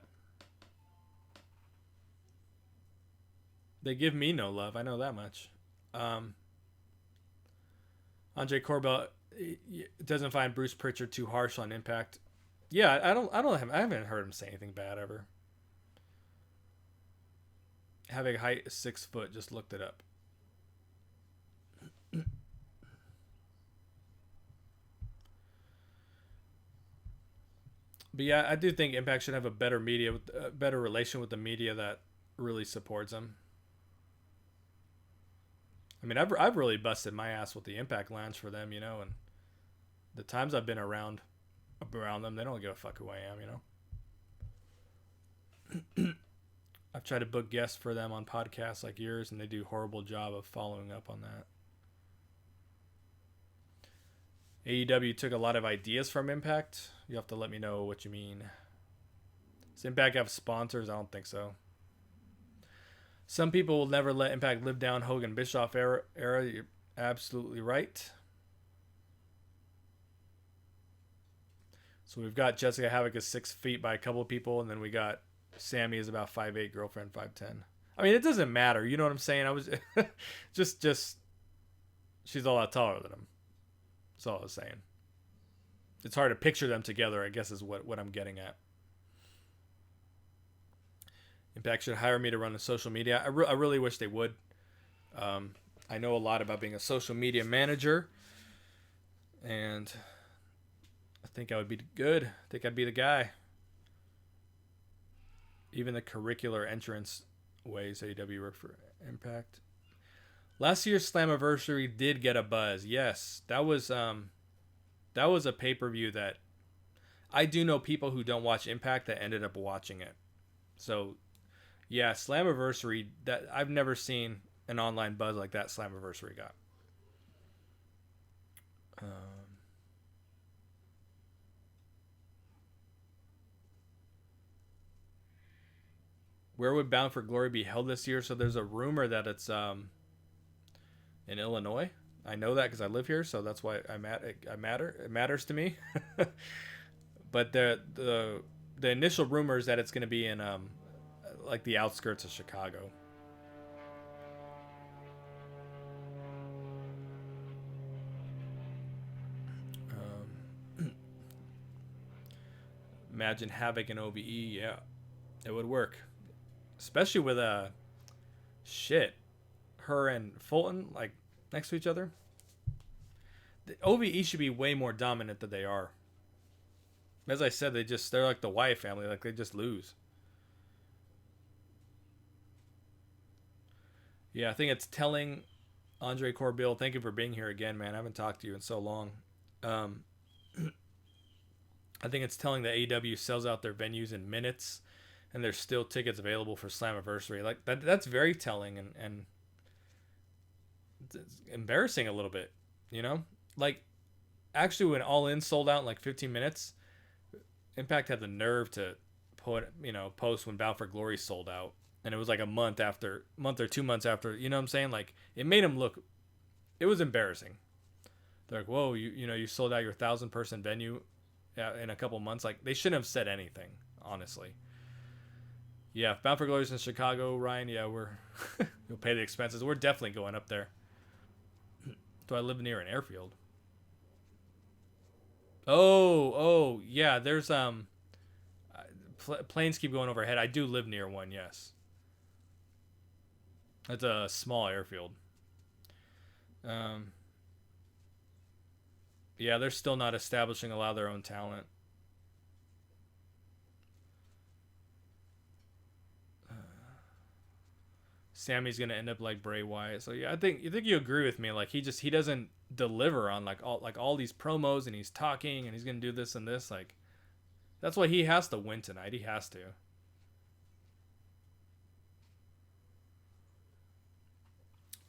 They give me no love. I know that much. Andre Corbell doesn't find Bruce Pritchard too harsh on Impact. Yeah, I haven't heard him say anything bad ever. Having a height 6 foot, just looked it up. But yeah, I do think Impact should have a better better relation with the media that really supports them. I mean, I've really busted my ass with the Impact Lounge for them, you know, and the times I've been around them, they don't give a fuck who I am, you know. I've tried to book guests for them on podcasts like yours, and they do a horrible job of following up on that. AEW took a lot of ideas from Impact. You have to let me know what you mean. Does Impact have sponsors? I don't think so. Some people will never let Impact live down Hogan Bischoff era. You're absolutely right. So we've got Jessica Havok is 6 feet by a couple of people, and then we got Sami is about 5'8", girlfriend 5'10". I mean, it doesn't matter. You know what I'm saying? I was just she's a lot taller than him. That's all I was saying. It's hard to picture them together, I guess, is what I'm getting at. Impact should hire me to run the social media. I really wish they would. I know a lot about being a social media manager, and I think I would be good. I think I'd be the guy. Even the curricular entrance ways AEW work for Impact. Last year's Slammiversary did get a buzz. Yes, that was a pay-per-view that I do know people who don't watch Impact that ended up watching it. So, yeah, Slammiversary, that I've never seen an online buzz like that Slammiversary got. Where would Bound for Glory be held this year? So there's a rumor that it's in Illinois. I know that because I live here, so that's why it matters to me. But the initial rumor is that it's going to be in like the outskirts of Chicago. Imagine Havok and OVE. Yeah, it would work. Especially with her and Fulton like next to each other. The OVE should be way more dominant than they are. As I said, they're like the Wyatt family, like they just lose. Yeah, I think it's telling. Andre Corbill, thank you for being here again, man. I haven't talked to you in so long. I think it's telling that AEW sells out their venues in minutes, and there's still tickets available for Slammiversary. Like that's very telling and it's embarrassing a little bit, you know? Like, actually, when All In sold out in like 15 minutes, Impact had the nerve to post when Bound for Glory sold out, and it was like a month or 2 months after. You know what I'm saying? Like, it made them look. It was embarrassing. They're like, whoa, you sold out your 1,000-person venue in a couple months. Like, they shouldn't have said anything, honestly. Yeah, if Bound for Glory's in Chicago, Ryan, yeah, you'll pay the expenses. We're definitely going up there. Do I live near an airfield? Oh, yeah, there's planes keep going overhead. I do live near one, yes. It's a small airfield. Yeah, they're still not establishing a lot of their own talent. Sami's gonna end up like Bray Wyatt. So yeah, I think you agree with me. Like he doesn't deliver on all these promos, and he's talking and he's gonna do this and this. Like that's why he has to win tonight. He has to.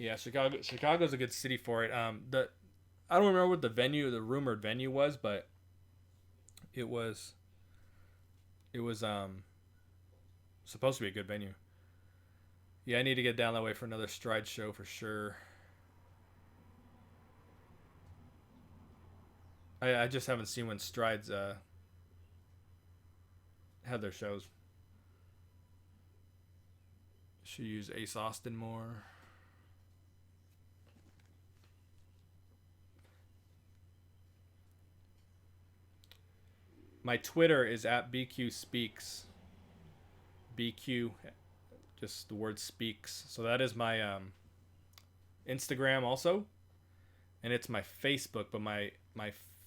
Yeah, Chicago's a good city for it. The I don't remember what the rumored venue was, but it was it was supposed to be a good venue. Yeah, I need to get down that way for another Stride show for sure. I just haven't seen when Strides had their shows. Should use Ace Austin more. My Twitter is at BQ Speaks. BQ, just the word speaks. So that is my Instagram also, and it's my Facebook. But my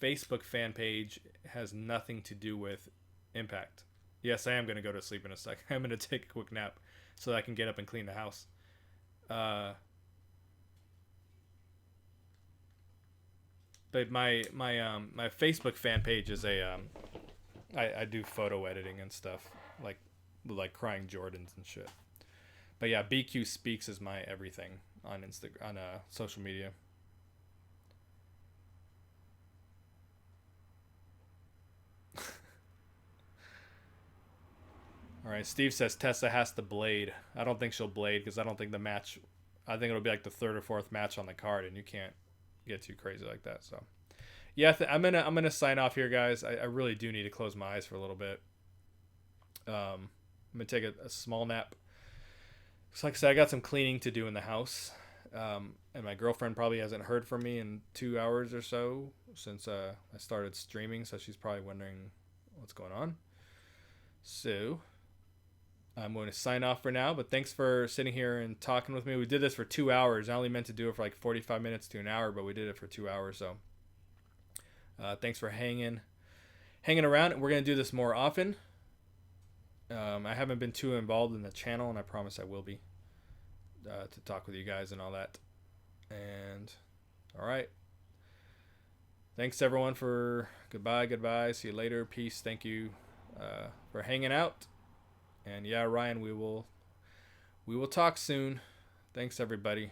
Facebook fan page has nothing to do with Impact. Yes, I am going to go to sleep in a second. I'm going to take a quick nap so that I can get up and clean the house. But my Facebook fan page is I do photo editing and stuff like crying Jordans and shit. But yeah, BQ Speaks is my everything on Instagram on social media. All right, Steve says Tessa has to blade. I don't think she'll blade because I don't think the match. I think it'll be like the third or fourth match on the card, and you can't get too crazy like that. So, yeah, I'm gonna sign off here, guys. I really do need to close my eyes for a little bit. I'm gonna take a small nap. So like I said, I got some cleaning to do in the house, and my girlfriend probably hasn't heard from me in 2 hours or so since I started streaming. So she's probably wondering what's going on. So I'm going to sign off for now, but thanks for sitting here and talking with me. We did this for 2 hours. I only meant to do it for like 45 minutes to an hour, but we did it for 2 hours. So thanks for hanging around. We're going to do this more often. I haven't been too involved in the channel, and I promise I will be to talk with you guys and all that. And all right. Thanks everyone for goodbye. See you later. Peace. Thank you for hanging out. And yeah, Ryan, we will talk soon. Thanks everybody.